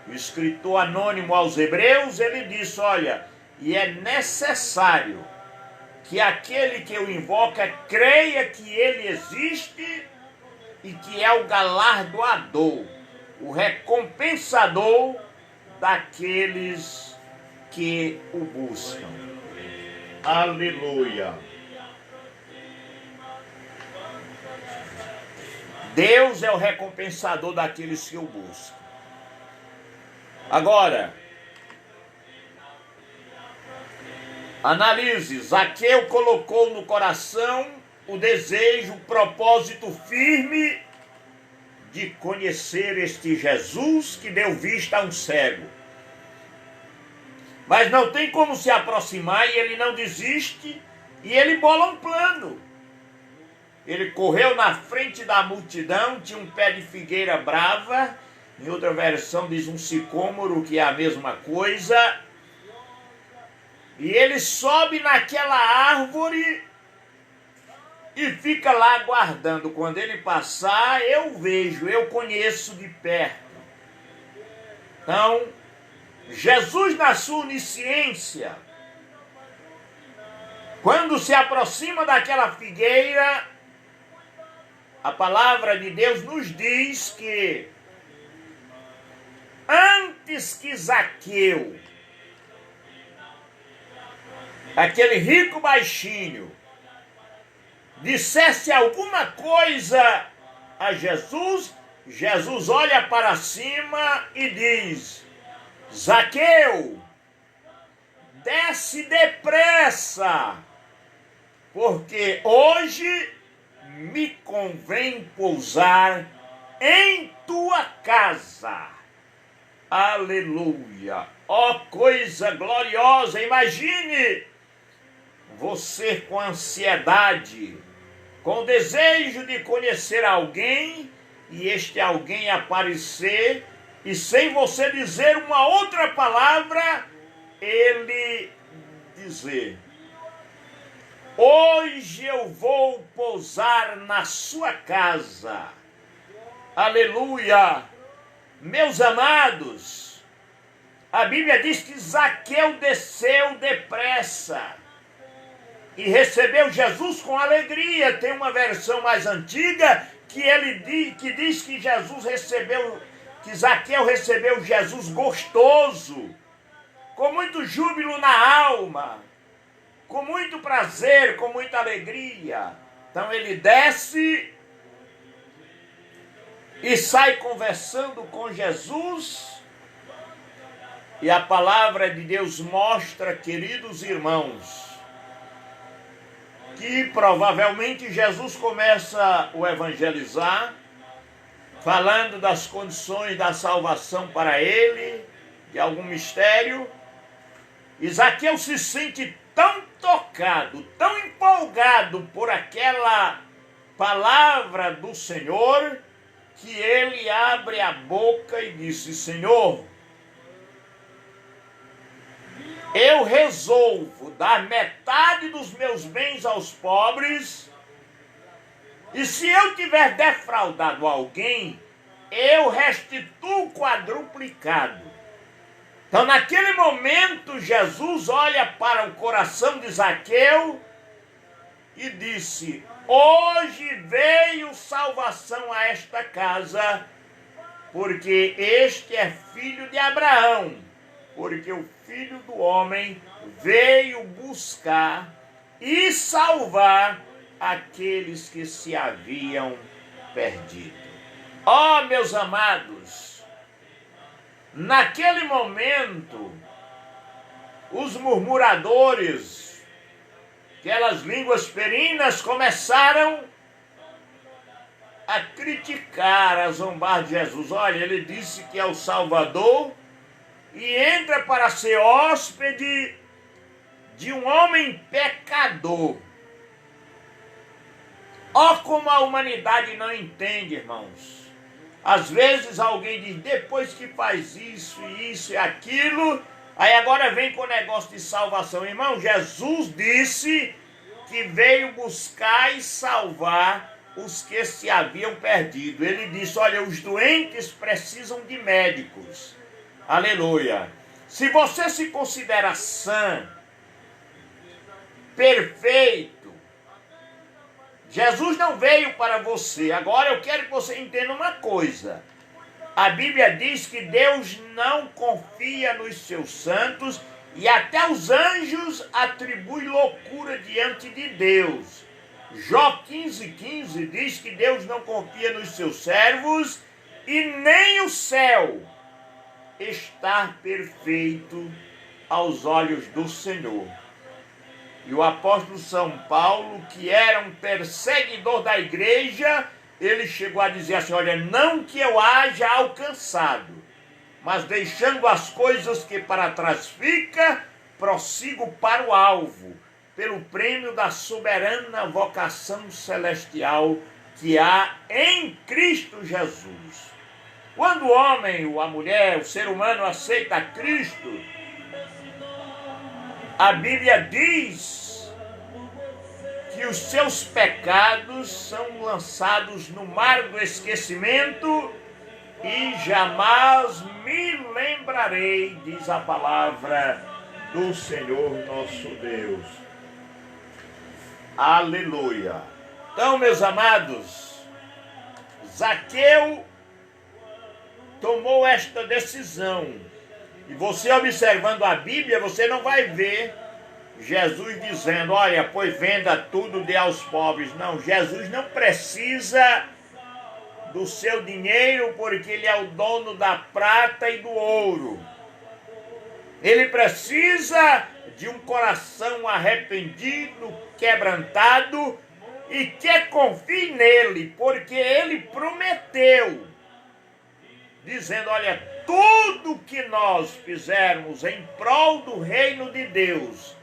O escritor anônimo aos Hebreus, ele disse, olha, e é necessário que aquele que o invoca creia que ele existe e que é o galardoador, o recompensador daqueles que o buscam. Aleluia! Deus é o recompensador daqueles que o buscam. Agora, analise, Zaqueu colocou no coração o desejo, o propósito firme de conhecer este Jesus que deu vista a um cego. Mas não tem como se aproximar e ele não desiste e ele bola um plano. Ele correu na frente da multidão, tinha um pé de figueira brava, em outra versão diz um sicômoro, que é a mesma coisa. E ele sobe naquela árvore e fica lá aguardando. Quando ele passar, eu vejo, eu conheço de perto. Então, Jesus na sua onisciência, quando se aproxima daquela figueira, a palavra de Deus nos diz que antes que Zaqueu, aquele rico baixinho, dissesse alguma coisa a Jesus, Jesus olha para cima e diz: Zaqueu, desce depressa, porque hoje me convém pousar em tua casa. Aleluia! Ó, coisa gloriosa! Imagine você com ansiedade, com desejo de conhecer alguém, e este alguém aparecer, e sem você dizer uma outra palavra, ele dizer: hoje eu vou pousar na sua casa. Aleluia! Meus amados, a Bíblia diz que Zaqueu desceu depressa e recebeu Jesus com alegria. Tem uma versão mais antiga que diz que Zaqueu recebeu Jesus gostoso, com muito júbilo na alma, com muito prazer, com muita alegria. Então ele desce e sai conversando com Jesus, e a palavra de Deus mostra, queridos irmãos, que provavelmente Jesus começa a evangelizar, falando das condições da salvação para ele, de algum mistério, e Zaqueu se sente tão tocado, tão empolgado por aquela palavra do Senhor, que ele abre a boca e disse: Senhor, eu resolvo dar metade dos meus bens aos pobres, e se eu tiver defraudado alguém, eu restituo quadruplicado. Então, naquele momento, Jesus olha para o coração de Zaqueu e disse: hoje veio salvação a esta casa, porque este é filho de Abraão, porque o Filho do Homem veio buscar e salvar aqueles que se haviam perdido. Ó, meus amados, naquele momento, os murmuradores, aquelas línguas ferinas, começaram a criticar, a zombar de Jesus. Olha, ele disse que é o Salvador e entra para ser hóspede de um homem pecador. Ó, como a humanidade não entende, irmãos. Às vezes alguém diz: depois que faz isso e aquilo, aí agora vem com o negócio de salvação. Irmão, Jesus disse que veio buscar e salvar os que se haviam perdido. Ele disse: olha, os doentes precisam de médicos. Aleluia. Se você se considera sã, perfeito, Jesus não veio para você. Agora eu quero que você entenda uma coisa. A Bíblia diz que Deus não confia nos seus santos, e até os anjos atribuem loucura diante de Deus. Jó 15:15 diz que Deus não confia nos seus servos, e nem o céu está perfeito aos olhos do Senhor. E o apóstolo São Paulo, que era um perseguidor da igreja, ele chegou a dizer assim: olha, não que eu haja alcançado, mas deixando as coisas que para trás fica, prossigo para o alvo, pelo prêmio da soberana vocação celestial que há em Cristo Jesus. Quando o homem, a mulher, o ser humano aceita Cristo, a Bíblia diz que os seus pecados são lançados no mar do esquecimento e jamais me lembrarei, diz a palavra do Senhor nosso Deus. Aleluia. Então, meus amados, Zaqueu tomou esta decisão. E você observando a Bíblia, você não vai ver Jesus dizendo: olha, pois venda tudo, dê aos pobres. Não, Jesus não precisa do seu dinheiro, porque ele é o dono da prata e do ouro. Ele precisa de um coração arrependido, quebrantado e que confie nele, porque ele prometeu, dizendo, olha, tudo que nós fizermos em prol do reino de Deus,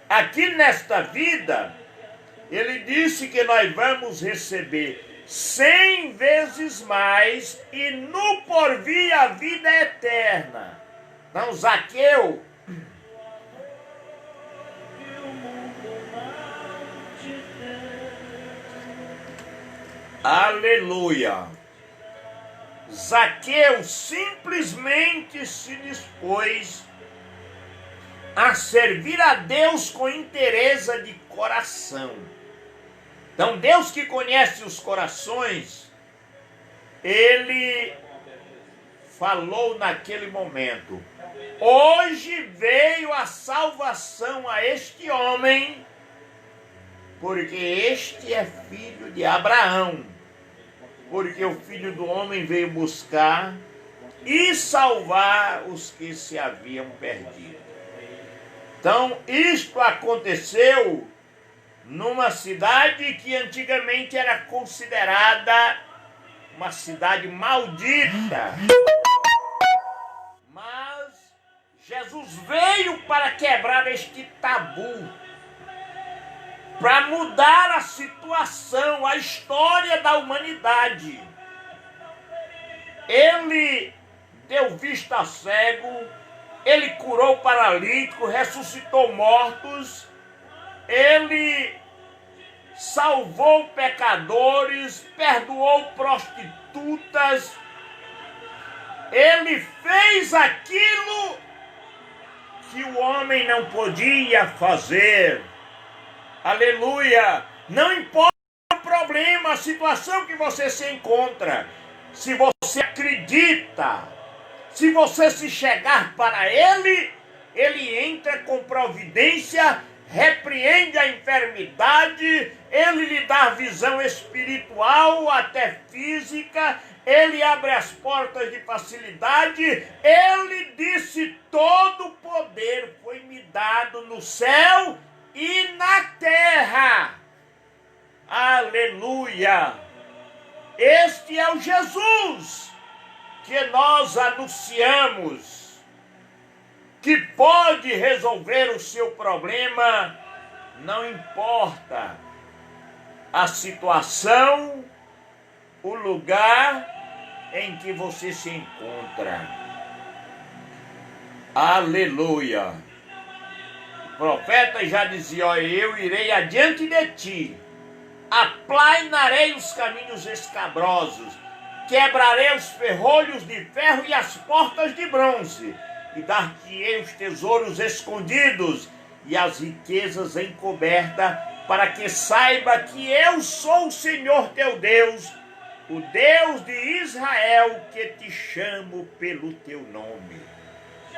aqui nesta vida, ele disse que nós vamos receber 100 vezes mais e no porvir a vida eterna. Então, Zaqueu, aleluia, Zaqueu simplesmente se dispôs a servir a Deus com inteireza de coração. Então, Deus que conhece os corações, ele falou naquele momento, hoje veio a salvação a este homem, porque este é filho de Abraão, porque o Filho do Homem veio buscar e salvar os que se haviam perdido. Então, isto aconteceu numa cidade que antigamente era considerada uma cidade maldita. Mas Jesus veio para quebrar este tabu, para mudar a situação, a história da humanidade. Ele deu vista a cego, ele curou paralítico, ressuscitou mortos, ele salvou pecadores, perdoou prostitutas, ele fez aquilo que o homem não podia fazer. Aleluia! Não importa o problema, a situação que você se encontra, se você acredita, se você se chegar para ele, ele entra com providência, repreende a enfermidade, ele lhe dá visão espiritual, até física, ele abre as portas de facilidade, ele disse, todo poder foi me dado no céu e na terra. Aleluia! Este é o Jesus que nós anunciamos, que pode resolver o seu problema, não importa a situação, o lugar em que você se encontra. Aleluia! O profeta já dizia, olha, eu irei adiante de ti, aplainarei os caminhos escabrosos, quebrarei os ferrolhos de ferro e as portas de bronze, e dar-te-ei os tesouros escondidos e as riquezas encobertas, para que saiba que eu sou o Senhor teu Deus, o Deus de Israel, que te chamo pelo teu nome.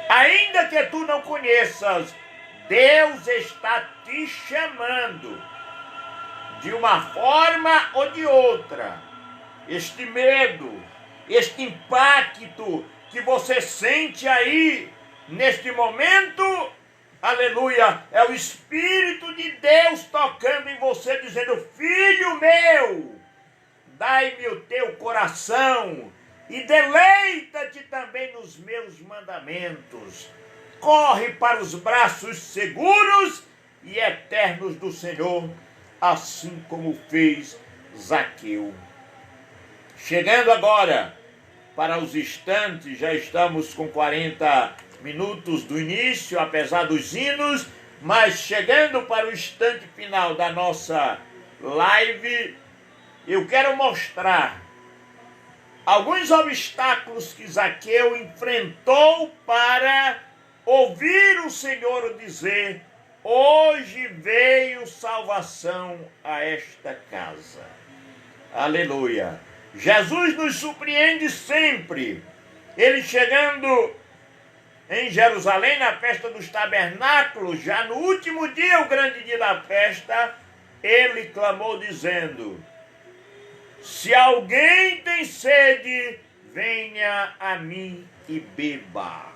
Ainda que tu não conheças, Deus está te chamando, de uma forma ou de outra. Este medo, este impacto que você sente aí, neste momento, aleluia, é o Espírito de Deus tocando em você, dizendo, filho meu, dai-me o teu coração e deleita-te também nos meus mandamentos. Corre para os braços seguros e eternos do Senhor, assim como fez Zaqueu. Chegando agora para os instantes, já estamos com 40 minutos do início, apesar dos hinos, mas chegando para o instante final da nossa live, eu quero mostrar alguns obstáculos que Zaqueu enfrentou para ouvir o Senhor dizer, hoje veio salvação a esta casa. Aleluia! Jesus nos surpreende sempre. Ele chegando em Jerusalém, na festa dos tabernáculos, já no último dia, o grande dia da festa, ele clamou dizendo, Se alguém tem sede, venha a mim e beba.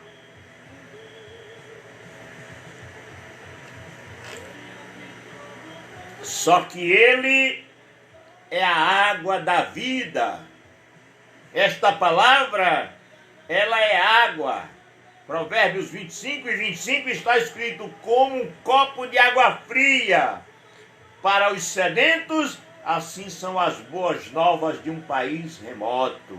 Só que ele é a água da vida. Esta palavra, ela é água. Provérbios 25 e 25 está escrito: como um copo de água fria para os sedentos, assim são as boas novas de um país remoto.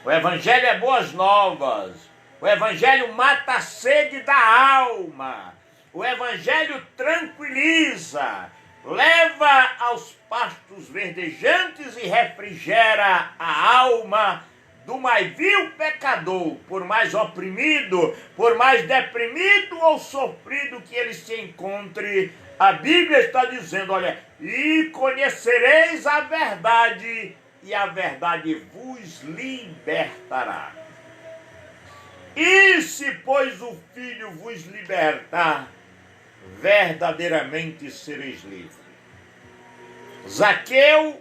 O evangelho é boas novas. O evangelho mata a sede da alma. O evangelho tranquiliza, leva aos pastos verdejantes e refrigera a alma do mais vil pecador, por mais oprimido, por mais deprimido ou sofrido que ele se encontre. A Bíblia está dizendo, olha, e conhecereis a verdade, e a verdade vos libertará. E se, pois, o Filho vos libertar, verdadeiramente sereis livres. Zaqueu,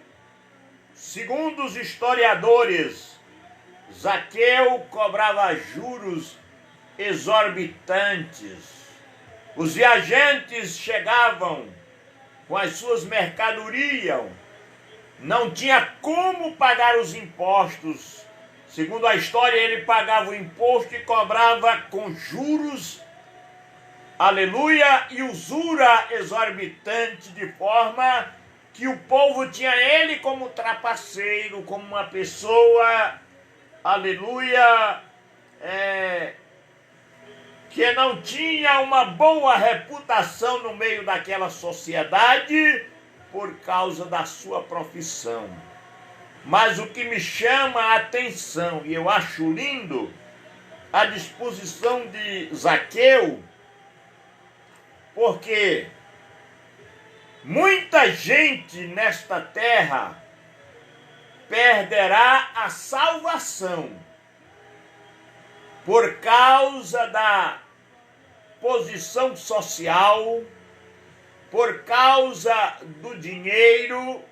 segundo os historiadores, Zaqueu cobrava juros exorbitantes. Os viajantes chegavam com as suas mercadorias, não tinha como pagar os impostos. Segundo a história, ele pagava o imposto e cobrava com juros, aleluia, e usura exorbitante, de forma que o povo tinha ele como trapaceiro, como uma pessoa, aleluia, que não tinha uma boa reputação no meio daquela sociedade por causa da sua profissão. Mas o que me chama a atenção, e eu acho lindo, a disposição de Zaqueu, porque muita gente nesta terra perderá a salvação por causa da posição social, por causa do dinheiro,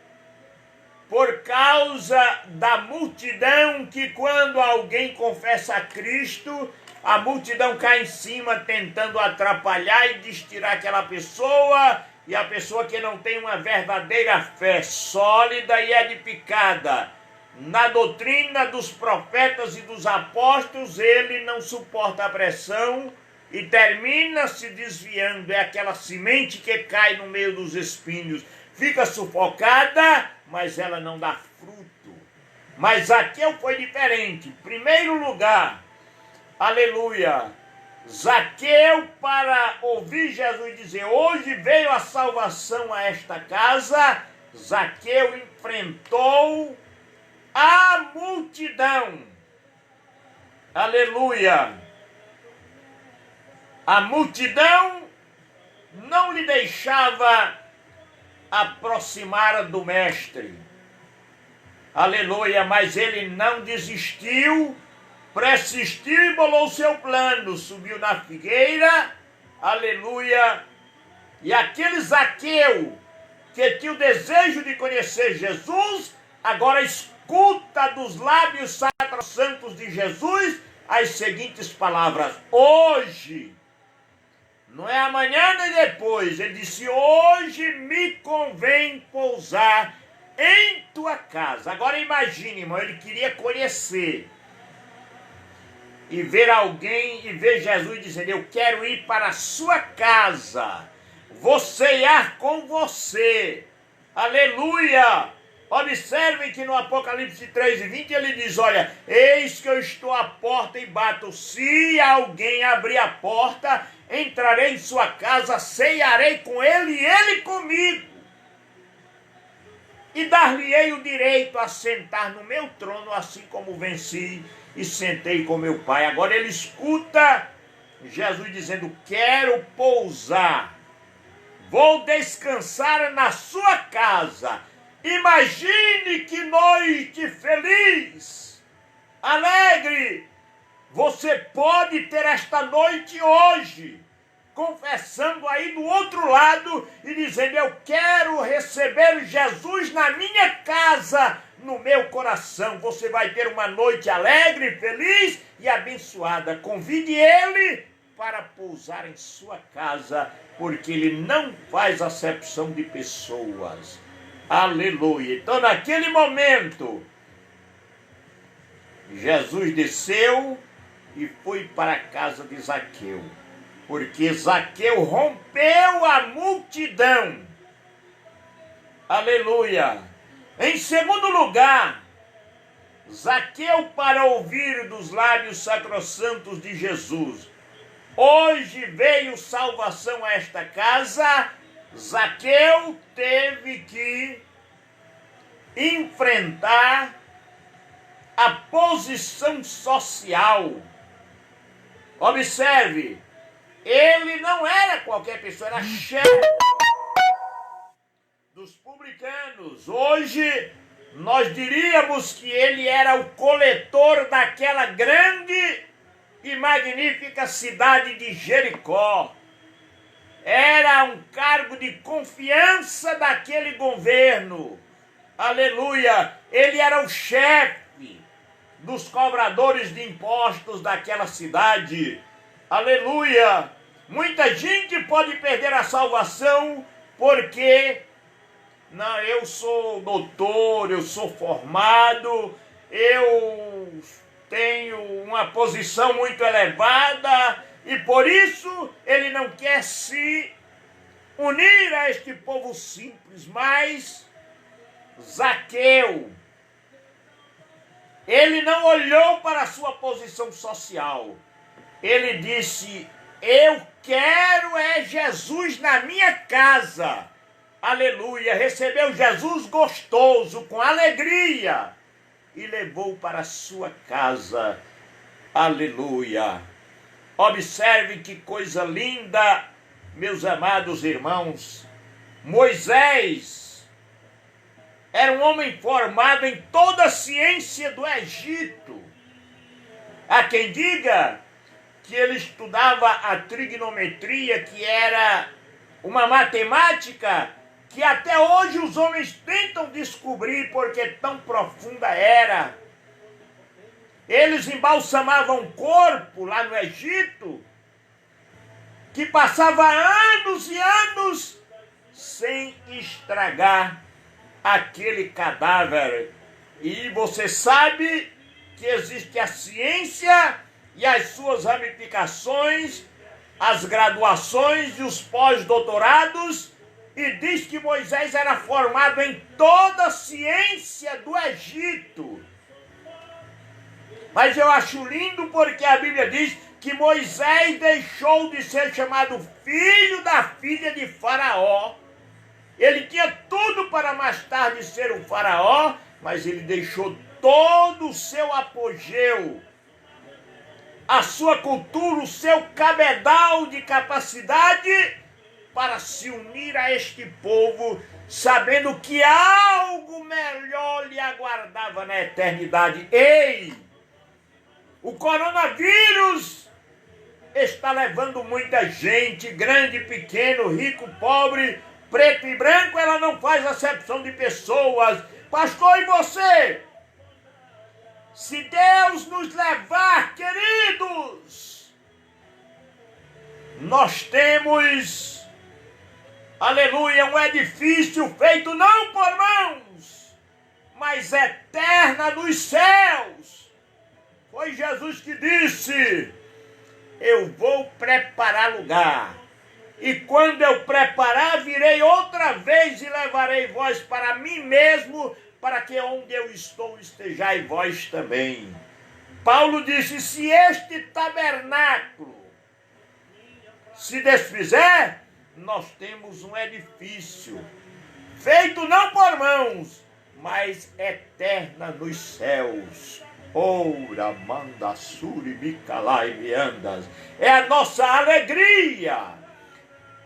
por causa da multidão, que quando alguém confessa a Cristo, a multidão cai em cima tentando atrapalhar e destirar aquela pessoa, e a pessoa que não tem uma verdadeira fé sólida e edificada na doutrina dos profetas e dos apóstolos, ele não suporta a pressão e termina se desviando. É aquela semente que cai no meio dos espinhos, fica sufocada, mas ela não dá fruto. Mas Zaqueu foi diferente. Em primeiro lugar, aleluia, Zaqueu, para ouvir Jesus dizer, hoje veio a salvação a esta casa, Zaqueu enfrentou a multidão. Aleluia. A multidão não lhe deixava aproximar do mestre. Aleluia, mas ele não desistiu, persistiu e bolou seu plano, subiu na figueira, aleluia, e aquele Zaqueu que tinha o desejo de conhecer Jesus, agora escuta dos lábios sacrossantos de Jesus as seguintes palavras: hoje, não é amanhã nem depois, ele disse, hoje me convém pousar em tua casa. Agora imagine, irmão, ele queria conhecer e ver alguém e ver Jesus dizendo, eu quero ir para a sua casa, vou ceiar com você. Aleluia! Observem que no Apocalipse 3:20 ele diz, olha, eis que eu estou à porta e bato, se alguém abrir a porta, entrarei em sua casa, ceiarei com ele e ele comigo, e dar-lhe-ei o direito a sentar no meu trono, assim como venci e sentei com meu Pai. Agora ele escuta Jesus dizendo, quero pousar, vou descansar na sua casa. Imagine que noite feliz, alegre, você pode ter esta noite hoje. confessando aí do outro lado e dizendo: eu quero receber Jesus na minha casa, no meu coração. Você vai ter uma noite alegre, feliz e abençoada. Convide ele para pousar em sua casa, porque ele não faz acepção de pessoas. Aleluia. Então, naquele momento, Jesus desceu e foi para a casa de Zaqueu, porque Zaqueu rompeu a multidão. Aleluia. Em segundo lugar, Zaqueu para ouvir dos lábios sacrossantos de Jesus: hoje veio salvação a esta casa. Zaqueu teve que enfrentar a posição social. Observe, ele não era qualquer pessoa, era chefe dos publicanos. Hoje nós diríamos que ele era o coletor daquela grande e magnífica cidade de Jericó. Era um cargo de confiança daquele governo. Aleluia! Ele era o chefe dos cobradores de impostos daquela cidade. Aleluia! Muita gente pode perder a salvação porque não, eu sou doutor, eu sou formado, eu tenho uma posição muito elevada e por isso ele não quer se unir a este povo simples. Mas Zaqueu, ele não olhou para a sua posição social. Ele disse: eu quero é Jesus na minha casa. Aleluia. Recebeu Jesus gostoso, com alegria, e levou para a sua casa. Aleluia. Observe que coisa linda, meus amados irmãos. Moisés era um homem formado em toda a ciência do Egito. Há quem diga que ele estudava a trigonometria, que era uma matemática que até hoje os homens tentam descobrir porque tão profunda era. Eles embalsamavam o corpo lá no Egito, que passava anos e anos sem estragar aquele cadáver. E você sabe que existe a ciência e as suas ramificações, as graduações e os pós-doutorados, e diz que Moisés era formado em toda a ciência do Egito. Mas eu acho lindo porque a Bíblia diz que Moisés deixou de ser chamado filho da filha de Faraó. Ele tinha tudo para mais tarde ser um faraó, mas ele deixou todo o seu apogeu, a sua cultura, o seu cabedal de capacidade para se unir a este povo, sabendo que algo melhor lhe aguardava na eternidade. Ei! O coronavírus está levando muita gente, grande, pequeno, rico, pobre, preto e branco. Ela não faz acepção de pessoas. Pastor, e você? Se Deus nos levar, queridos, nós temos, aleluia, um edifício feito não por mãos, mas eterna nos céus. Foi Jesus que disse: eu vou preparar lugar, e quando eu preparar, virei outra vez e levarei vós para mim mesmo, para que onde eu estou estejais vós também. Paulo disse: se este tabernáculo se desfizer, nós temos um edifício, feito não por mãos, mas eterna nos céus. Ora, manda, suri, bicalai, meandas. É a nossa alegria.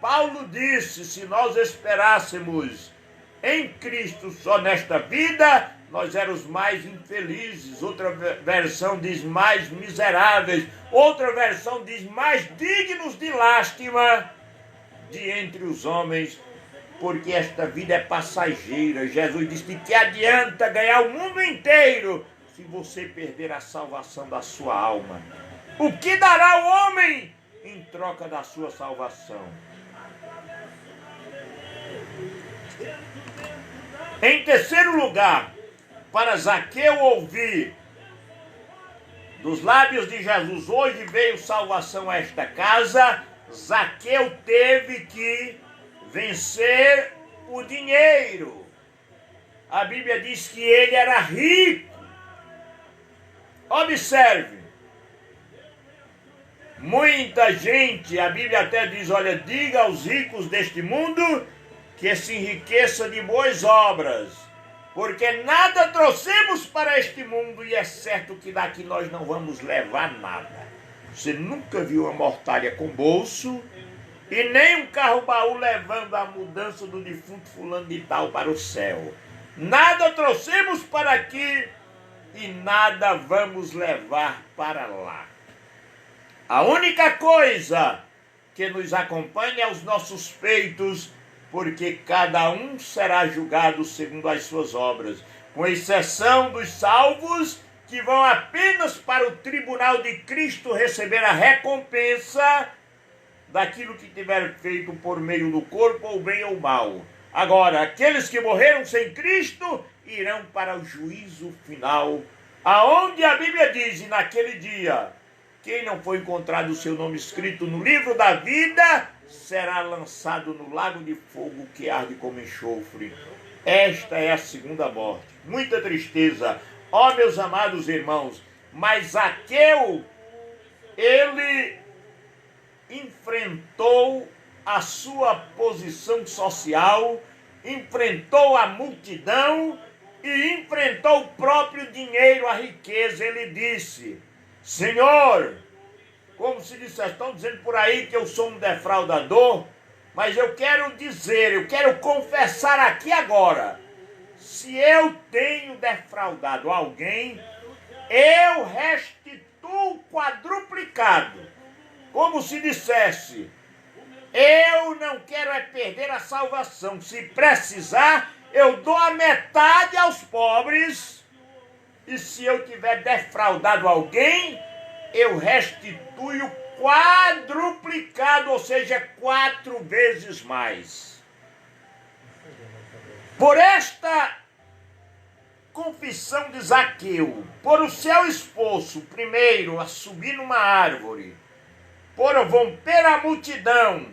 Paulo disse: se nós esperássemos em Cristo só nesta vida, nós éramos mais infelizes. Outra versão diz mais miseráveis. Outra versão diz mais dignos de lástima de entre os homens, porque esta vida é passageira. Jesus disse que adianta ganhar o mundo inteiro se você perder a salvação da sua alma. O que dará o homem em troca da sua salvação? Em terceiro lugar, para Zaqueu ouvir dos lábios de Jesus: hoje veio salvação a esta casa, Zaqueu teve que vencer o dinheiro. A Bíblia diz que ele era rico. Observe, muita gente, a Bíblia até diz, olha, diga aos ricos deste mundo que se enriqueça de boas obras, porque nada trouxemos para este mundo e é certo que daqui nós não vamos levar nada. Você nunca viu uma mortalha com bolso e nem um carro-baú levando a mudança do defunto fulano de tal para o céu. Nada trouxemos para aqui e nada vamos levar para lá. A única coisa que nos acompanha é os nossos feitos, porque cada um será julgado segundo as suas obras, com exceção dos salvos, que vão apenas para o tribunal de Cristo receber a recompensa daquilo que tiver feito por meio do corpo, ou bem ou mal. Agora, aqueles que morreram sem Cristo irão para o juízo final, aonde a Bíblia diz: e naquele dia, quem não foi encontrado o seu nome escrito no livro da vida será lançado no lago de fogo que arde como enxofre. Esta é a segunda morte. Muita tristeza. Ó, meus amados irmãos, mas Zaqueu, ele enfrentou a sua posição social, enfrentou a multidão e enfrentou o próprio dinheiro, a riqueza. Ele disse: Senhor, como se dissesse, estão dizendo por aí que eu sou um defraudador, mas eu quero dizer, eu quero confessar aqui agora, se eu tenho defraudado alguém, eu restituo quadruplicado. Como se dissesse, eu não quero é perder a salvação. Se precisar, eu dou a metade aos pobres. E se eu tiver defraudado alguém, eu restituo quadruplicado, ou seja, 4 vezes mais. Por esta confissão de Zaqueu, por o seu esforço, primeiro, a subir numa árvore, por romper a multidão,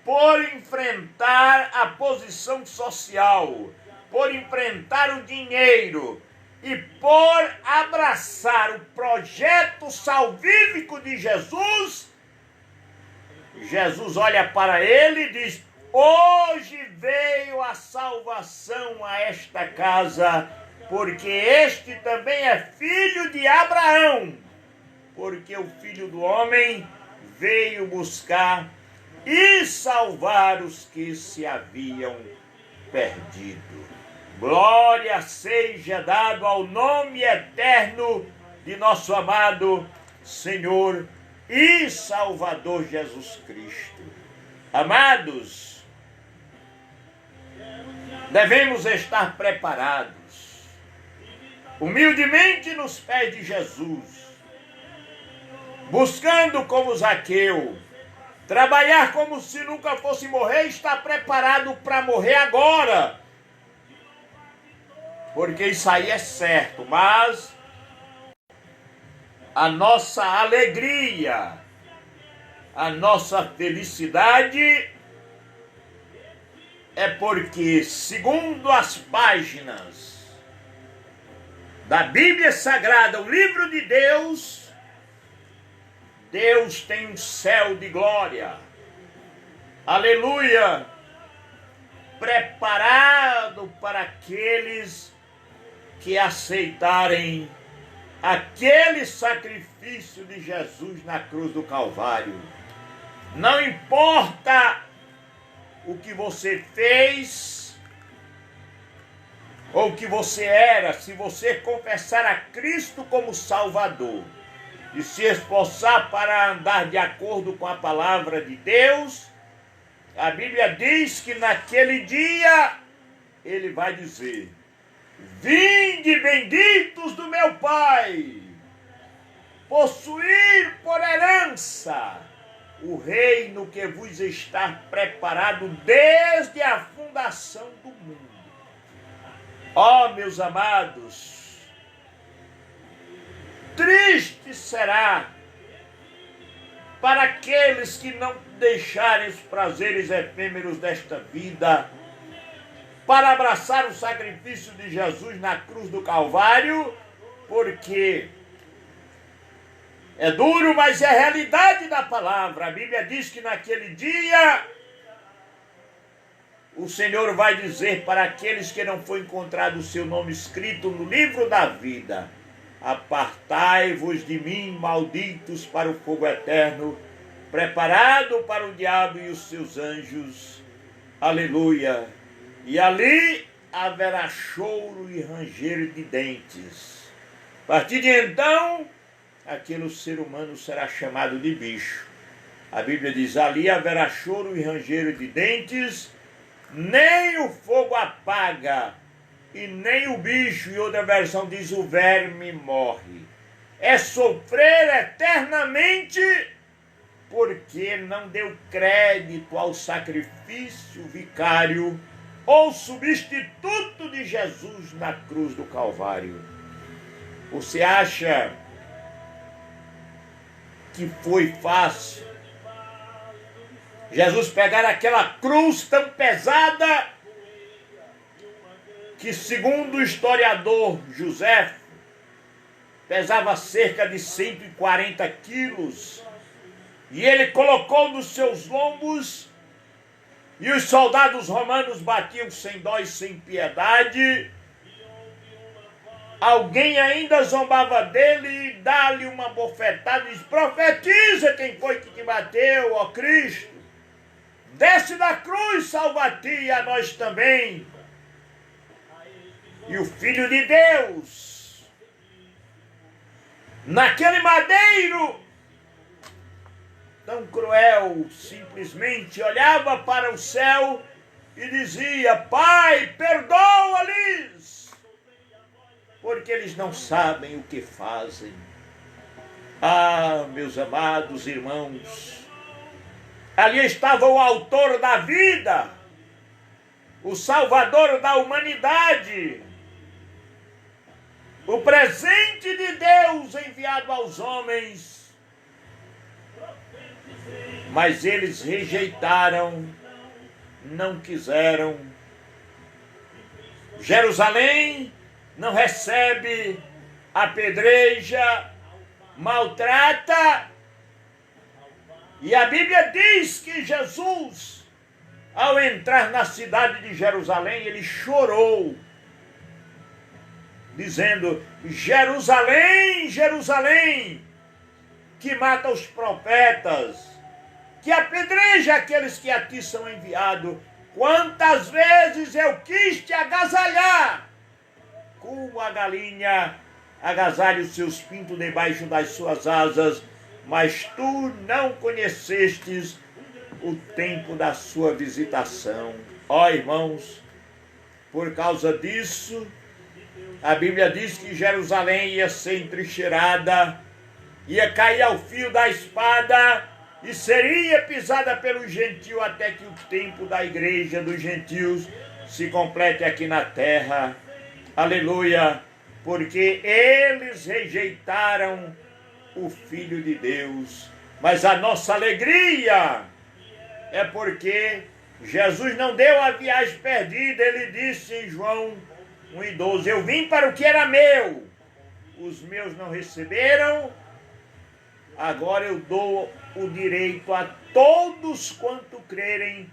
por enfrentar a posição social, por enfrentar o dinheiro e por abraçar o projeto salvífico de Jesus, Jesus olha para ele e diz: hoje veio a salvação a esta casa, porque este também é filho de Abraão, porque o Filho do Homem veio buscar e salvar os que se haviam perdido. Glória seja dado ao nome eterno de nosso amado Senhor e Salvador Jesus Cristo. Amados, devemos estar preparados, humildemente nos pés de Jesus, buscando como Zaqueu, trabalhar como se nunca fosse morrer, estar preparado para morrer agora, porque isso aí é certo, mas a nossa alegria, a nossa felicidade é porque, segundo as páginas da Bíblia Sagrada, o livro de Deus, Deus tem um céu de glória, aleluia, preparado para aqueles que aceitarem aquele sacrifício de Jesus na cruz do Calvário. Não importa o que você fez, ou que você era, se você confessar a Cristo como Salvador e se esforçar para andar de acordo com a palavra de Deus, a Bíblia diz que naquele dia ele vai dizer: vinde benditos do meu Pai, possuir por herança o reino que vos está preparado desde a fundação do mundo. Ó, meus amados, triste será para aqueles que não deixarem os prazeres efêmeros desta vida para abraçar o sacrifício de Jesus na cruz do Calvário, porque é duro, mas é a realidade da palavra. A Bíblia diz que naquele dia o Senhor vai dizer para aqueles que não foi encontrado o seu nome escrito no livro da vida: apartai-vos de mim, malditos, para o fogo eterno, preparado para o diabo e os seus anjos. Aleluia! E ali haverá choro e ranger de dentes. A partir de então, aquele ser humano será chamado de bicho. A Bíblia diz: ali haverá choro e ranger de dentes, nem o fogo apaga, e nem o bicho, e outra versão diz: o verme morre. É sofrer eternamente, porque não deu crédito ao sacrifício vicário ou substituto de Jesus na cruz do Calvário. Você acha que foi fácil Jesus pegar aquela cruz tão pesada que, segundo o historiador José, pesava cerca de 140 quilos, e ele colocou nos seus lombos, e os soldados romanos batiam sem dó e sem piedade. Alguém ainda zombava dele e dá-lhe uma bofetada e diz: profetiza quem foi que te bateu, ó Cristo. Desce da cruz, salva a ti e a nós também. E o Filho de Deus, naquele madeiro tão cruel, simplesmente olhava para o céu e dizia: Pai, perdoa-lhes, porque eles não sabem o que fazem. Ah, meus amados irmãos, ali estava o autor da vida, o Salvador da humanidade, o presente de Deus enviado aos homens. Mas eles rejeitaram, não quiseram. Jerusalém não recebe, apedreja, maltrata. E a Bíblia diz que Jesus, ao entrar na cidade de Jerusalém, ele chorou, dizendo: Jerusalém, Jerusalém, que mata os profetas, que apedreja aqueles que a ti são enviados. Quantas vezes eu quis te agasalhar, como a galinha agasalha os seus pintos debaixo das suas asas, mas tu não conhecestes o tempo da sua visitação. Ó irmãos, por causa disso, a Bíblia diz que Jerusalém ia ser entrincheirada, ia cair ao fio da espada e seria pisada pelo gentio até que o tempo da igreja dos gentios se complete aqui na terra. Aleluia! Porque eles rejeitaram o Filho de Deus. Mas a nossa alegria é porque Jesus não deu a viagem perdida. Ele disse em João 1:12: eu vim para o que era meu, os meus não receberam, agora eu dou o direito a todos quanto crerem,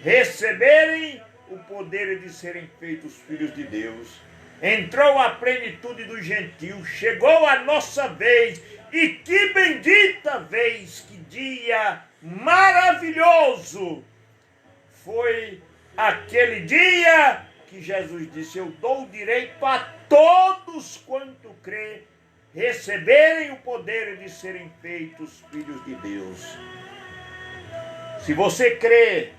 receberem o poder de serem feitos filhos de Deus. Entrou a plenitude dos gentios, chegou a nossa vez, e que bendita vez, que dia maravilhoso foi aquele dia que Jesus disse: eu dou o direito a todos quanto crê receberem o poder de serem feitos filhos de Deus. Se você crê,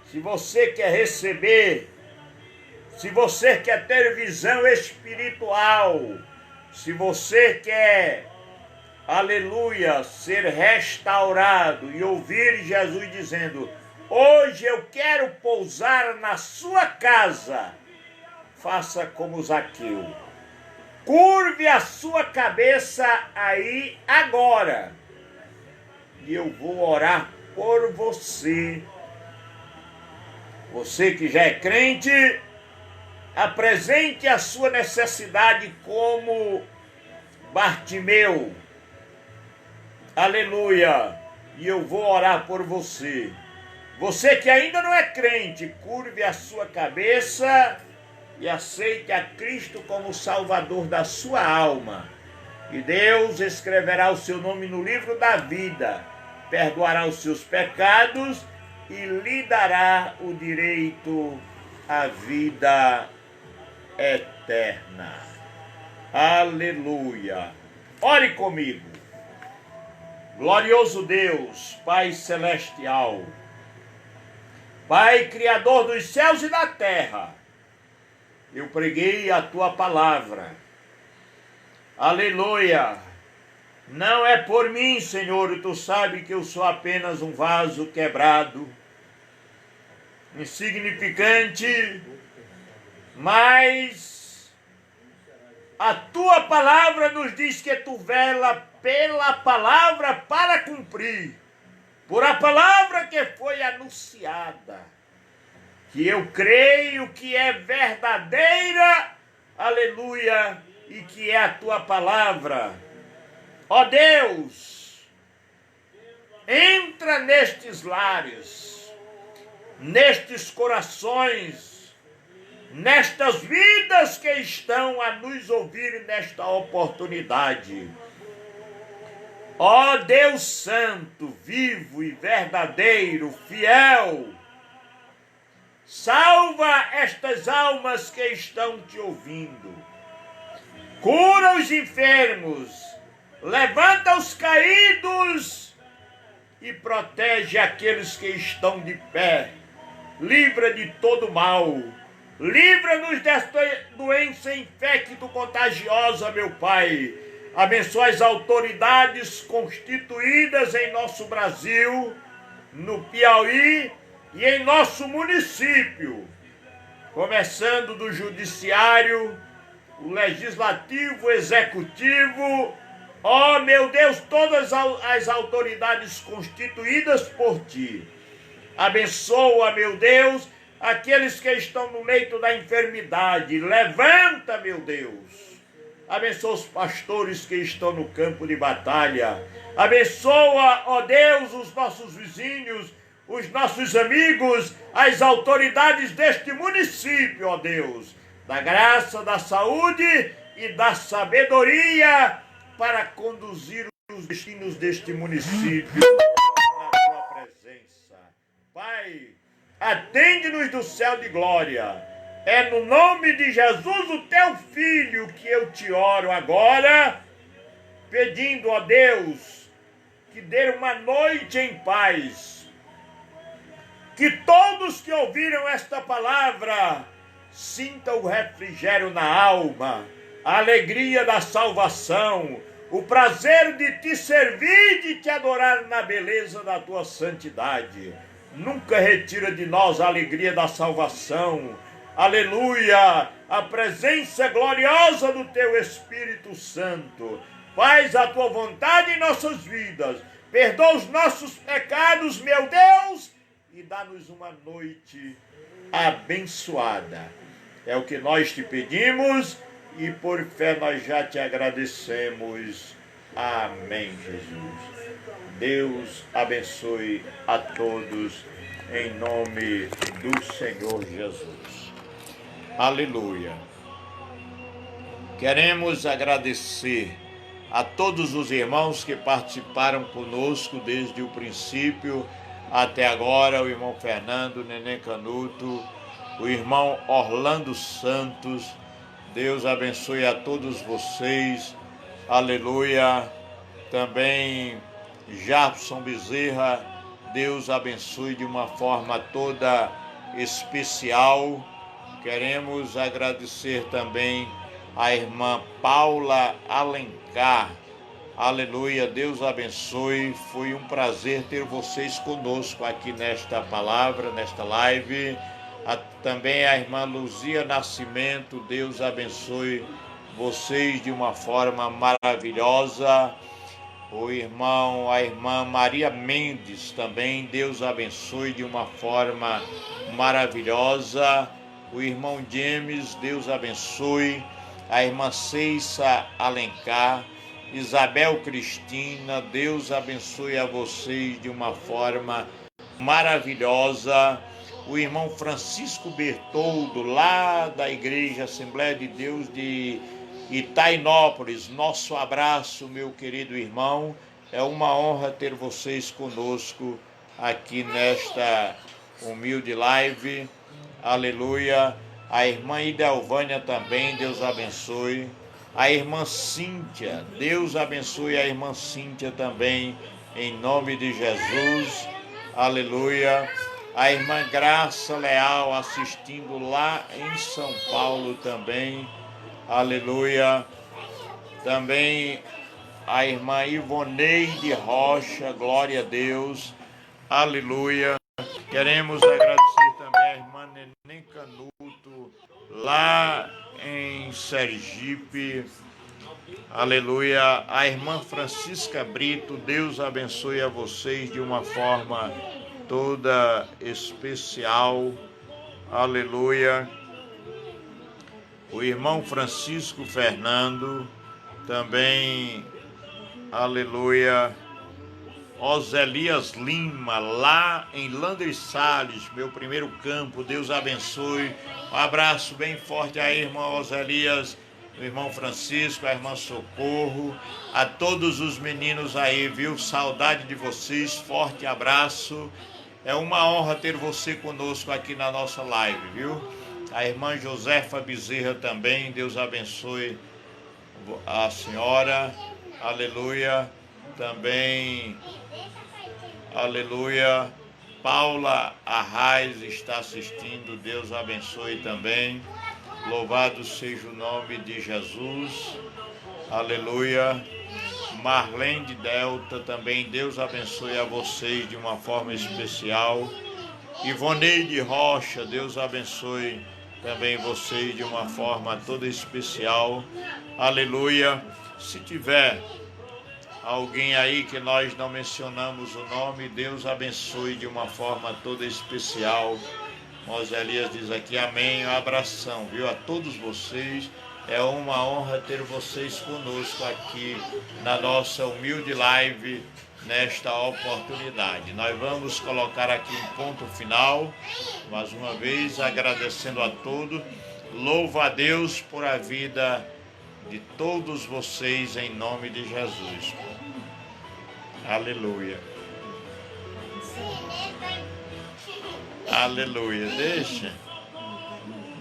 se você quer receber, se você quer ter visão espiritual, se você quer, aleluia, ser restaurado e ouvir Jesus dizendo: hoje eu quero pousar na sua casa, faça como Zaqueu. Curve a sua cabeça aí agora e eu vou orar por você. Você que já é crente, apresente a sua necessidade como Bartimeu. Aleluia! E eu vou orar por você. Você que ainda não é crente, curve a sua cabeça e aceite a Cristo como Salvador da sua alma. E Deus escreverá o seu nome no livro da vida, perdoará os seus pecados e lhe dará o direito à vida eterna. Aleluia! Ore comigo. Glorioso Deus, Pai celestial, Pai criador dos céus e da terra, eu preguei a tua palavra. Aleluia! Não é por mim, Senhor, tu sabes que eu sou apenas um vaso quebrado, insignificante, mas a tua palavra nos diz que tu vela pela palavra para cumprir, por a palavra que foi anunciada, que eu creio que é verdadeira, aleluia, e que é a tua palavra. Ó Deus, entra nestes lares, nestes corações, nestas vidas que estão a nos ouvir nesta oportunidade. Ó Deus Santo, vivo e verdadeiro, fiel, salva estas almas que estão te ouvindo. Cura os enfermos, levanta os caídos e protege aqueles que estão de pé. Livra de todo mal. Livra-nos desta doença infecto-contagiosa, meu Pai. Abençoa as autoridades constituídas em nosso Brasil, no Piauí e em nosso município, começando do judiciário, o legislativo, o executivo. Ó meu Deus, todas as autoridades constituídas por ti. Abençoa, meu Deus, aqueles que estão no leito da enfermidade. Levanta, meu Deus. Abençoa os pastores que estão no campo de batalha. Abençoa, ó Deus, os nossos vizinhos, os nossos amigos, as autoridades deste município, ó Deus. Da graça, da saúde e da sabedoria para conduzir os destinos deste município na tua presença. Pai, atende-nos do céu de glória. É no nome de Jesus, o teu Filho, que eu te oro agora, pedindo a Deus que dê uma noite em paz. Que todos que ouviram esta palavra sintam o refrigério na alma, a alegria da salvação, o prazer de te servir e de te adorar na beleza da tua santidade. Nunca retira de nós a alegria da salvação. Aleluia! A presença gloriosa do teu Espírito Santo. Faz a tua vontade em nossas vidas. Perdoa os nossos pecados, meu Deus, e dá-nos uma noite abençoada. É o que nós te pedimos e por fé nós já te agradecemos. Amém, Jesus. Deus abençoe a todos em nome do Senhor Jesus. Aleluia. Queremos agradecer a todos os irmãos que participaram conosco desde o princípio até agora, o irmão Fernando, Neném Canuto, o irmão Orlando Santos, Deus abençoe a todos vocês, aleluia. Também Jabson Bezerra, Deus abençoe de uma forma toda especial. Queremos agradecer também a irmã Paula Alencar, aleluia, Deus abençoe. Foi um prazer ter vocês conosco aqui nesta palavra, nesta live. Também a irmã Luzia Nascimento, Deus abençoe vocês de uma forma maravilhosa. A irmã Maria Mendes também, Deus abençoe de uma forma maravilhosa. O irmão James, Deus abençoe. A irmã Ceissa Alencar, Isabel Cristina, Deus abençoe a vocês de uma forma maravilhosa. O irmão Francisco Bertoldo, lá da Igreja Assembleia de Deus de Itainópolis, nosso abraço, meu querido irmão. É uma honra ter vocês conosco aqui nesta humilde live, aleluia. A irmã Idelvânia também, Deus abençoe. A irmã Cíntia, Deus abençoe a irmã Cíntia também, em nome de Jesus, aleluia. A irmã Graça Leal assistindo lá em São Paulo também, aleluia. Também a irmã Ivoneide Rocha, glória a Deus, aleluia. Queremos agradecer também a irmã Neném Canuto, lá em Sergipe, aleluia. A irmã Francisca Brito, Deus abençoe a vocês de uma forma toda especial, aleluia. O irmão Francisco Fernando, também, aleluia. Oselias Lima, lá em Landres Salles, meu primeiro campo, Deus abençoe. Um abraço bem forte à irmã Oselias, o irmão Francisco, a irmã Socorro, a todos os meninos aí, viu? Saudade de vocês, forte abraço. É uma honra ter você conosco aqui na nossa live, viu? A irmã Josefa Bezerra também, Deus abençoe a senhora, aleluia. Também, aleluia, Paula Arraes está assistindo, Deus abençoe também. Louvado seja o nome de Jesus, aleluia. Marlene de Delta também, Deus abençoe a vocês de uma forma especial. Ivoneide Rocha, Deus abençoe também vocês de uma forma toda especial, aleluia. Se tiver alguém aí que nós não mencionamos o nome, Deus abençoe de uma forma toda especial. Moselias diz aqui, amém, um abração, viu, a todos vocês. É uma honra ter vocês conosco aqui na nossa humilde live, nesta oportunidade. Nós vamos colocar aqui um ponto final, mais uma vez agradecendo a todos. Louvo a Deus por a vida de todos vocês em nome de Jesus. Aleluia. Aleluia. Deixa.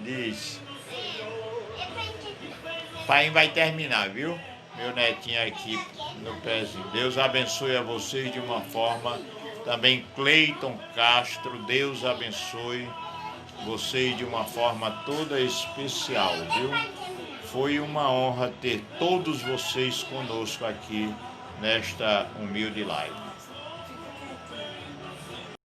Diz. Pai vai terminar, viu? Meu netinho aqui no pezinho. Deus abençoe a vocês de uma forma. Também Cleiton Castro, Deus abençoe vocês de uma forma toda especial, viu? Foi uma honra ter todos vocês conosco aqui nesta humilde live.